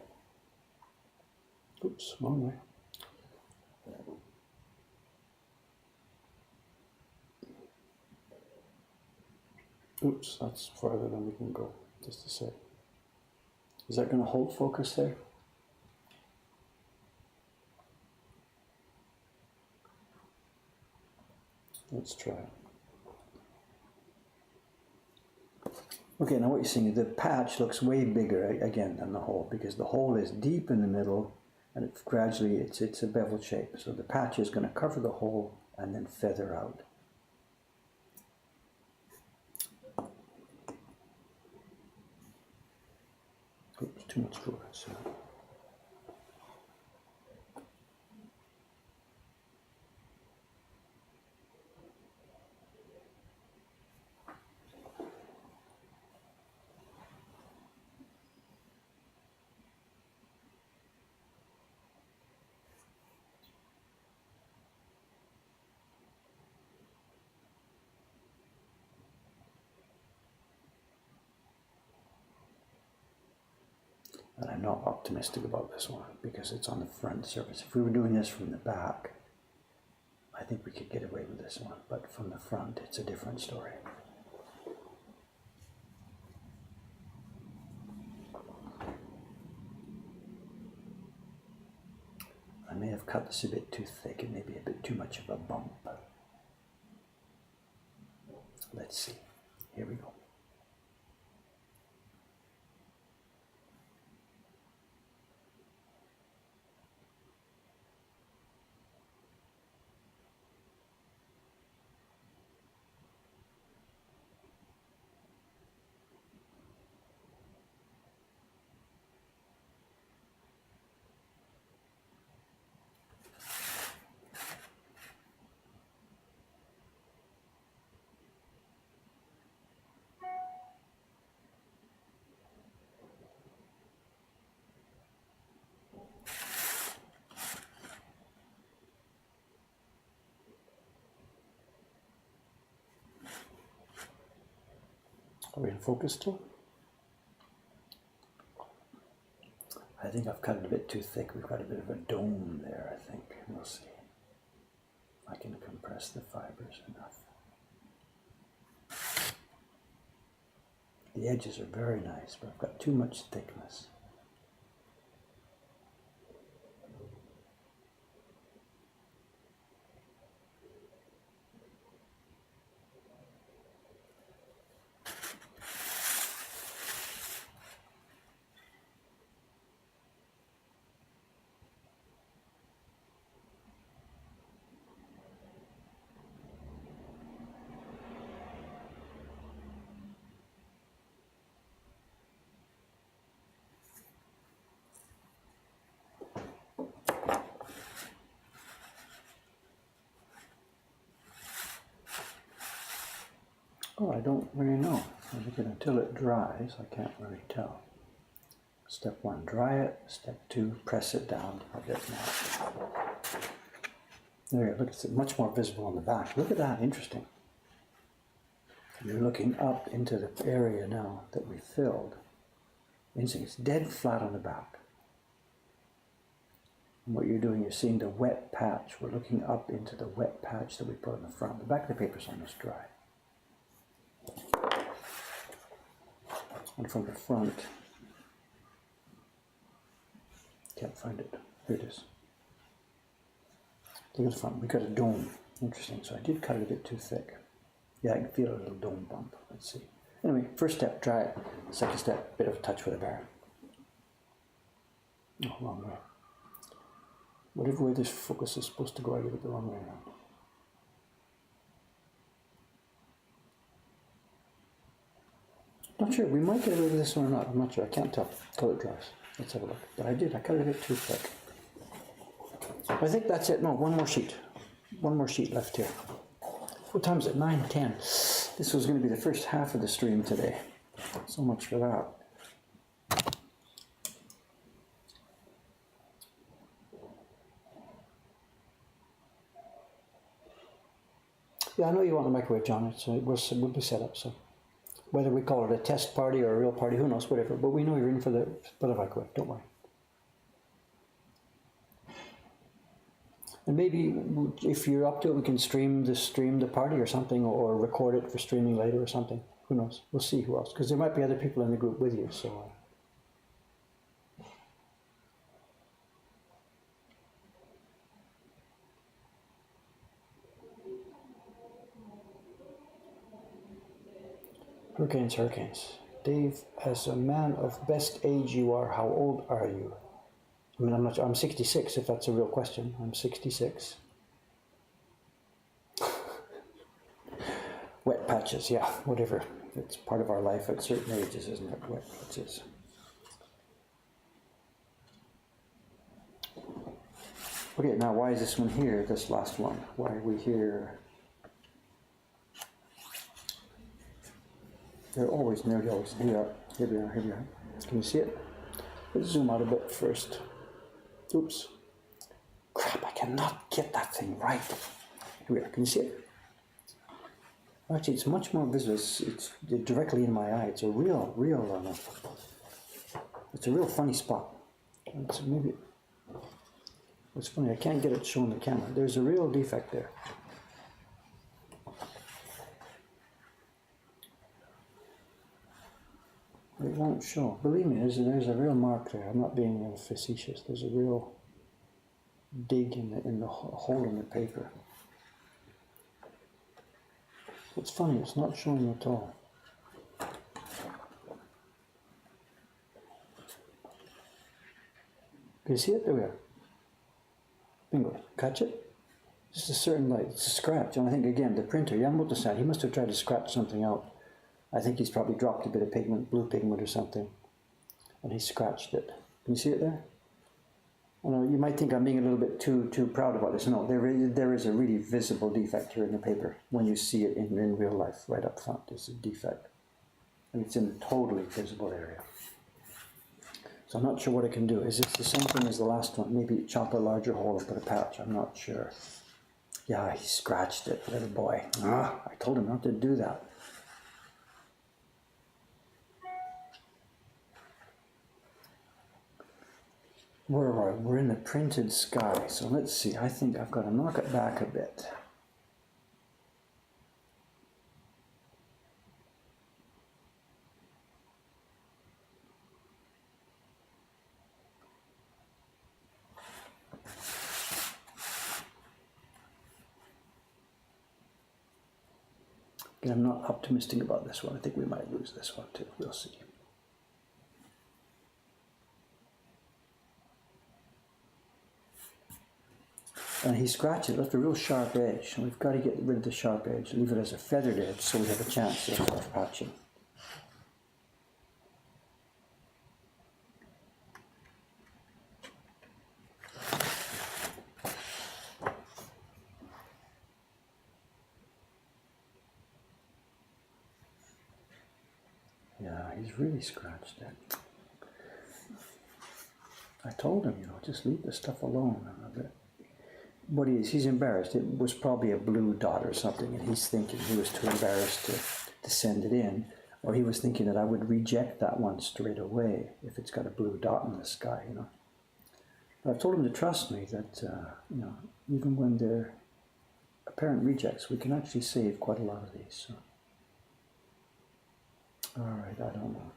Oops, wrong way. Oops, that's farther than we can go, just a sec. Is that going to hold focus there? Let's try it. Okay, now what you're seeing, the patch looks way bigger again than the hole, because the hole is deep in the middle and it gradually it's a beveled shape. So the patch is going to cover the hole and then feather out. Oops, too much focus. And I'm not optimistic about this one because it's on the front surface. If we were doing this from the back, I think we could get away with this one, but from the front, it's a different story. I may have cut this a bit too thick and maybe a bit too much of a bump. Let's see. Here we go. Are we in focus still? I think I've cut it a bit too thick. We've got a bit of a dome there, I think. We'll see. I can compress the fibers enough. The edges are very nice, but I've got too much thickness. Oh, I don't really know. Until it dries, I can't really tell. Step 1, dry it. Step 2, press it down a bit more. There you go. Look, it's much more visible on the back. Look at that, interesting. You're looking up into the area now that we filled. Interesting, it's dead flat on the back. And what you're doing, you're seeing the wet patch. We're looking up into the wet patch that we put on the front. The back of the paper's almost dry. And from the front, can't find it. Here it is. Look at the front. We got a dome. Interesting. So I did cut it a bit too thick. Yeah, I can feel a little dome bump. Let's see. Anyway, first step, dry it. Second step, bit of a touch with a bar. Oh, wrong way. Whatever way this focus is supposed to go, I did it the wrong way around. Not sure. We might get away with this one or not. I'm not sure. I can't tell until it dries. Let's have a look. But I did. I cut it a bit too thick. I think that's it. No, one more sheet. One more sheet left here. What time is it? 9:10. This was going to be the first half of the stream today. So much for that. Yeah, I know you want the microwave, John. It will be set up. So whether we call it a test party or a real party, who knows, whatever. But we know you're in for the microwave. Don't worry. And maybe if you're up to it, we can stream the party or something, or record it for streaming later or something. Who knows? We'll see who else, because there might be other people in the group with you. So. Hurricanes. Dave, as a man of best age you are, how old are you? I mean, I'm 66, if that's a real question. I'm 66. Wet patches, yeah, whatever. It's part of our life at certain ages, isn't it? Wet patches. Okay, now why is this one here, this last one? Why are we here? They're always nearly always here. Here we are, here we are. Can you see it? Let's zoom out a bit first. Oops. Crap, I cannot get that thing right. Here we are, can you see it? Actually, it's much more visible. It's directly in my eye. It's a real It's a real funny spot. It's maybe, it's funny, I can't get it showing the camera. There's a real defect there. It won't show. Believe me, there's a real mark there. I'm not being facetious. There's a real dig in the hole in the paper. It's funny, it's not showing at all. Can you see it? There we are. Bingo. Catch it? Just a certain light. It's a scratch. And I think, again, the printer, Yamamoto-san, he must have tried to scratch something out. I think he's probably dropped a bit of pigment, blue pigment or something, and he scratched it. Can you see it there? I know you might think I'm being a little bit too proud about this. No, there is a really visible defect here in the paper. When you see it in real life, right up front, there's a defect. And it's in a totally visible area. So I'm not sure what I can do. Is this the same thing as the last one? Maybe chop a larger hole and put a patch. I'm not sure. Yeah, he scratched it, little boy. I told him not to do that. Where are we? We're in the printed sky. So let's see. I think I've got to knock it back a bit. I'm not optimistic about this one. I think we might lose this one too. We'll see. And he scratched it, left a real sharp edge. And we've got to get rid of the sharp edge, leave it as a feathered edge so we have a chance of patching. Yeah, he's really scratched it. I told him, just leave the stuff alone. What he's embarrassed. It was probably a blue dot or something, and he's thinking he was too embarrassed to send it in, or he was thinking that I would reject that one straight away if it's got a blue dot in the sky, But I've told him to trust me that, even when they're apparent rejects, we can actually save quite a lot of these. So. All right, I don't know.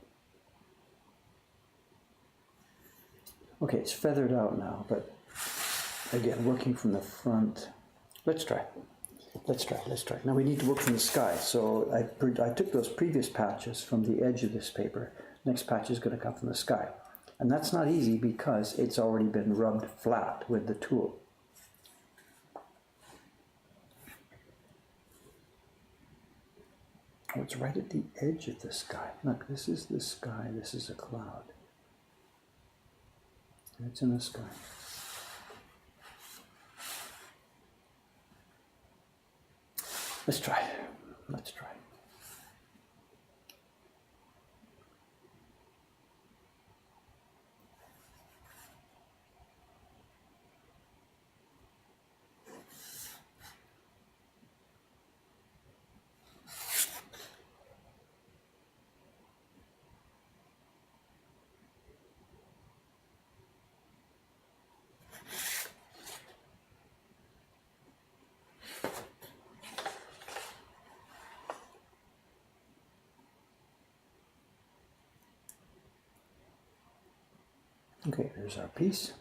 Okay, it's feathered out now, but again, working from the front. Let's try. Now we need to work from the sky. So I took those previous patches from the edge of this paper. Next patch is going to come from the sky. And that's not easy because it's already been rubbed flat with the tool. Oh, it's right at the edge of the sky. Look, this is the sky, this is a cloud. And it's in the sky. Let's try. Okay, there's our piece.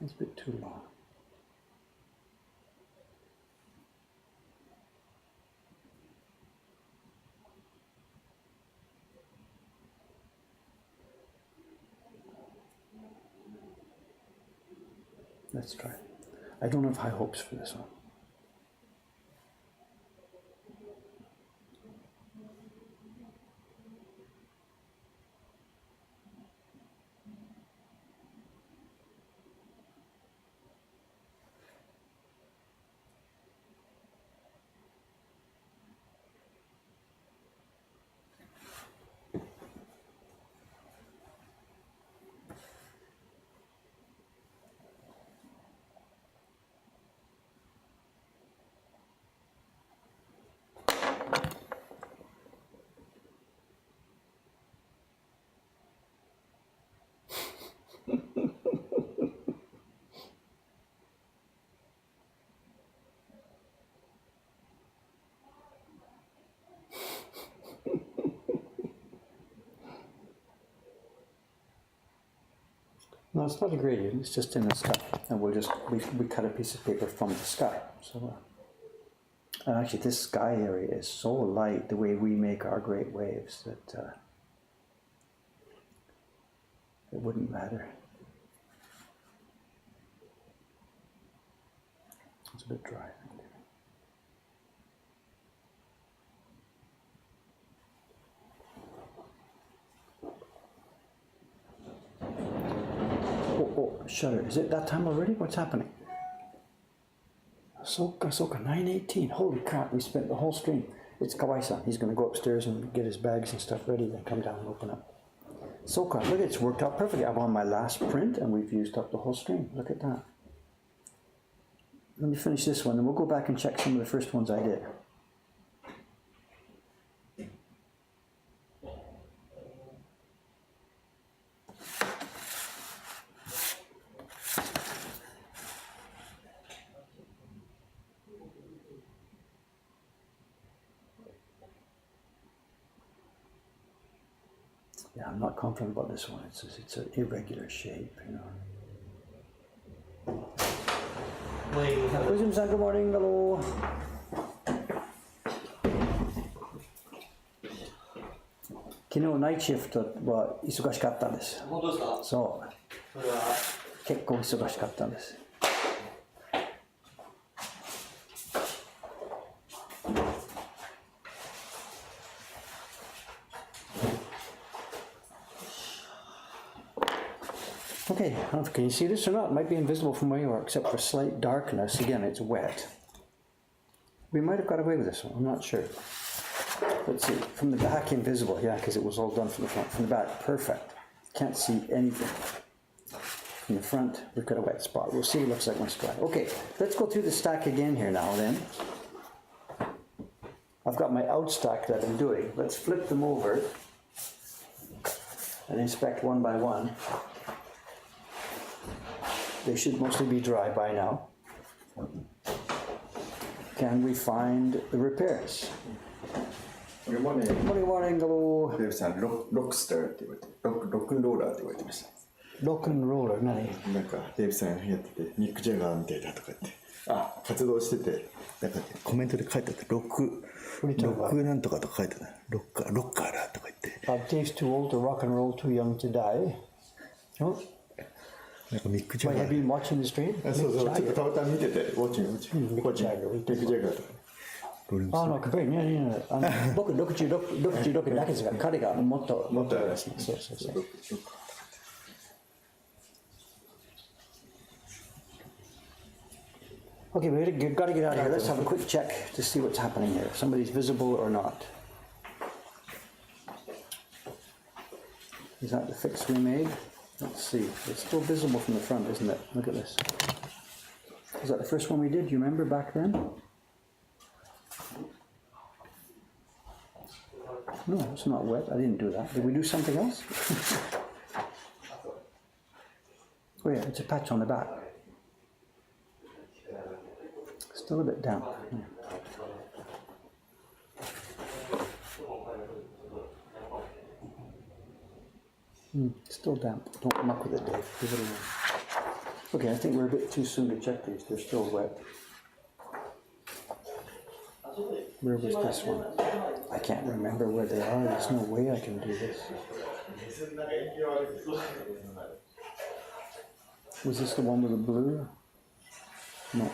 It's a bit too long. Let's try. I don't have high hopes for this one. No, it's not a gradient, it's just in the sky. And we cut a piece of paper from the sky. So, and actually this sky area is so light, the way we make our great waves, that it wouldn't matter. It's a bit dry. Oh, shutter. Is it that time already? What's happening? Soka, 9:18. Holy crap, we spent the whole stream. It's Kawai-san. He's going to go upstairs and get his bags and stuff ready, then come down and open up. Soka, look, it's worked out perfectly. I'm on my last print and we've used up the whole stream. Look at that. Let me finish this one, and we'll go back and check some of the first ones I did. Yeah, I'm not confident about this one. It's an irregular shape, you know. Wisdom-san, good morning, hello. 昨日ナイトシフトは忙しかったんです。本当ですか？そう。それは結構忙しかったんです。Okay, I don't know if can you see this or not? It might be invisible from where you are, except for slight darkness. Again, it's wet. We might have got away with this one, I'm not sure. Let's see, from the back invisible, yeah, because it was all done from the front. From the back, perfect. Can't see anything. From the front, we've got a wet spot. We'll see what it looks like when it's dry. Okay, let's go through the stack again here now then. I've got my out stack that I'm doing. Let's flip them over and inspect one by one. They should mostly be dry by now. Can we find the repairs? Good morning. Morning, morning, hello. デーブさん、ロックスターって言われて、ロックンローラーって言われてました。Rock and roller, 何？なんか、デーブさんやってて、ミック・ジャガーみたいだとか言って、活動してて、なんかコメントで書いてあった、ロックなんとかとか書いてあった、ロッカーだとか言って。Dave's too old to rock and roll, too young to die. Oh. なんかミック・ジャ Wait, ガ have you ー。 been watching the stream? そうそう、ちょっとたまたま見てて、ウォッチング。ミック・ジャガー。ミック・ジャガーとか。あの、compare ね、僕66だけですが、彼がもっとあれですね。そうそうそう。Okay, we've got to get out of here. Let's have a quick check to see what's happening here. If somebody's visible or not. Is that the fix we made? Let's see. It's still visible from the front, isn't it? Look at this. Is that the first one we did? Do you remember back then? No, it's not wet. I didn't do that. Did we do something else? Oh yeah, it's a patch on the back. Still a bit damp. Still damp. Don't muck with it, Dave. Give it a whirl. Okay, I think we're a bit too soon to check these. They're still wet. Where was this one? I can't remember where they are. There's no way I can do this. Was this the one with the blue? No.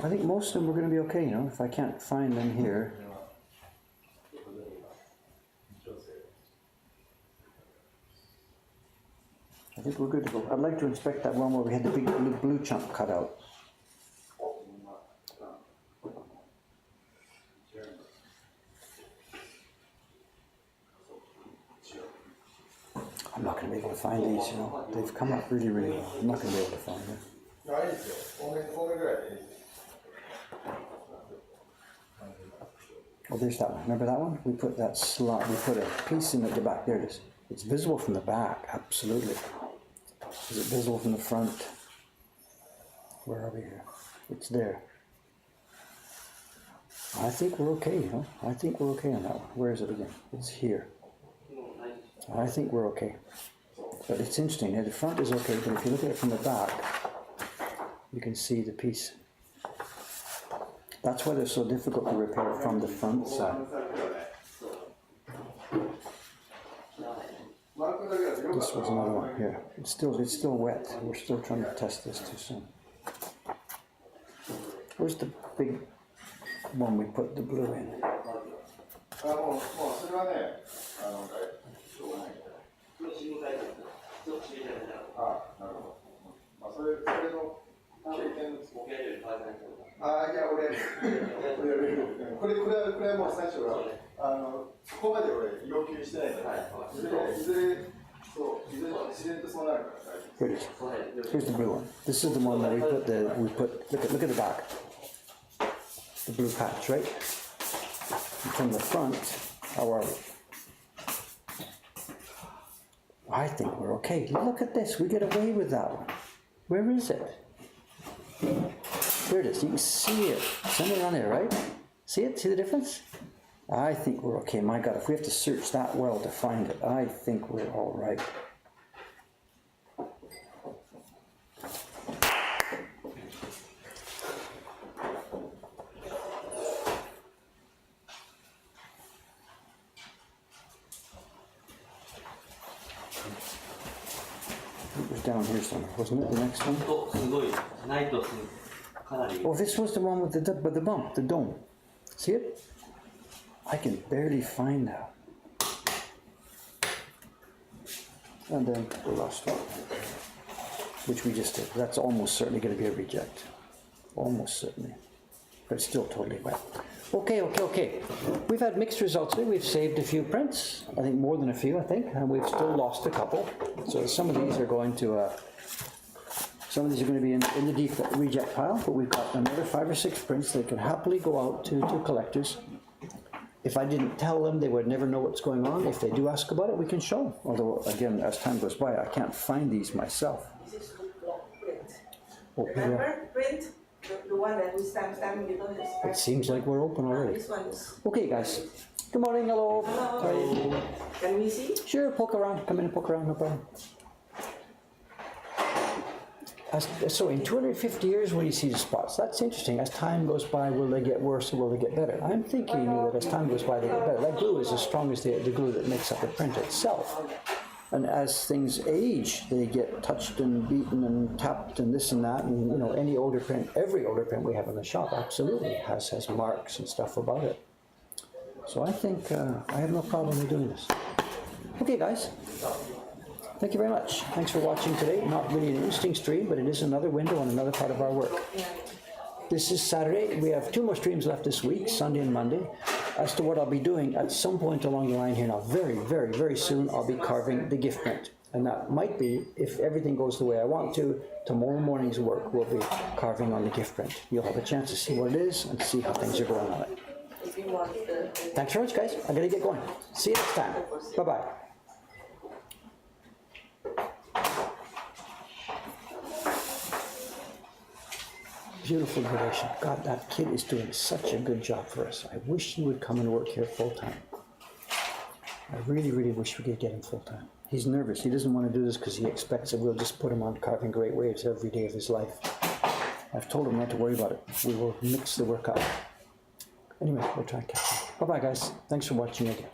I think most of them are going to be okay, you know, if I can't find them here. I think we're good to go. I'd like to inspect that one where we had the big blue chunk cut out. I'm not going to be able to find these, you know. They've come up really well. I'm not going to be able to find them. Oh, there's that one. Remember that one? We put that slot, we put a piece in at the back. There it is. It's visible from the back, absolutely. Is it visible from the front? Where are we here? It's there. I think we're okay, you know. I think we're okay on that one. Where is it again? It's here. I think we're okay. But it's interesting. Now the front is okay, but if you look at it from the back, you can see the piece. That's why they're so difficult to repair from the front side. This was another one here. It's still wet. We're still trying to test this too soon. Where's the big one we put the blue in? それはね、しょうがないから。あ、なるほど。それの経験です。いや、俺これはもう最初はそこまで俺要求してないから。いずれ自然とそうなるから。Here it is. Here's the blue one. This is the one that we put. Look at the back. The blue patch, right? And from the front, how are we? I think we're okay. Look at this. We get away with that one. Where is it? There it is. You can see it. Somewhere on there, right? See it? See the difference? I think we're okay. My God, if we have to search that well to find it, I think we're all right. It was down here somewhere, wasn't it? The next one? Oh, this was the one with the bump, the dome. See it? I can barely find that. And then the last one, which we just did. That's almost certainly going to be a reject. Almost certainly. But it's still totally wet. Okay. We've had mixed results here. We've saved a few prints. I think more than a few, and we've still lost a couple. So some of these are going to be in the default reject pile, but we've got another 5 or 6 prints that can happily go out to collectors. If I didn't tell them, they would never know what's going on. If they do ask about it, we can show them. Although, again, as time goes by, I can't find these myself. This is the block print. Oh, Remember, print the one that we stamp below this. it seems like we're open already. This one is. Okay, guys. Good morning, hello. Hello. Can we see? Sure, poke around. Come in and poke around, no problem. So in 250 years, when you see the spots, that's interesting. As time goes by, will they get worse or will they get better? I'm thinking that as time goes by, they get better. That glue is as strong as the glue that makes up the print itself. And as things age, they get touched and beaten and tapped and this and that. And you know, any older print, every older print we have in the shop, absolutely has marks and stuff about it. So I think I have no problem with doing this. Okay, guys. Thank you very much. Thanks for watching today. Not really an interesting stream, but it is another window on another part of our work. This is Saturday. We have 2 more streams left this week, Sunday and Monday. As to what I'll be doing at some point along the line here now, very, very, very soon, I'll be carving the gift print. And that might be, if everything goes the way I want to, tomorrow morning's work will be carving on the gift print. You'll have a chance to see what it is and see how things are going on it. Thanks very much, guys. I gotta get going. See you next time. Bye-bye. Beautiful relation. God, that kid is doing such a good job for us. I wish he would come and work here full time. I really, really wish we could get him full time. He's nervous. He doesn't want to do this because he expects that we'll just put him on carving great waves every day of his life. I've told him not to worry about it. We will mix the work up. Anyway, we'll try and catch him. Bye-bye, guys. Thanks for watching again.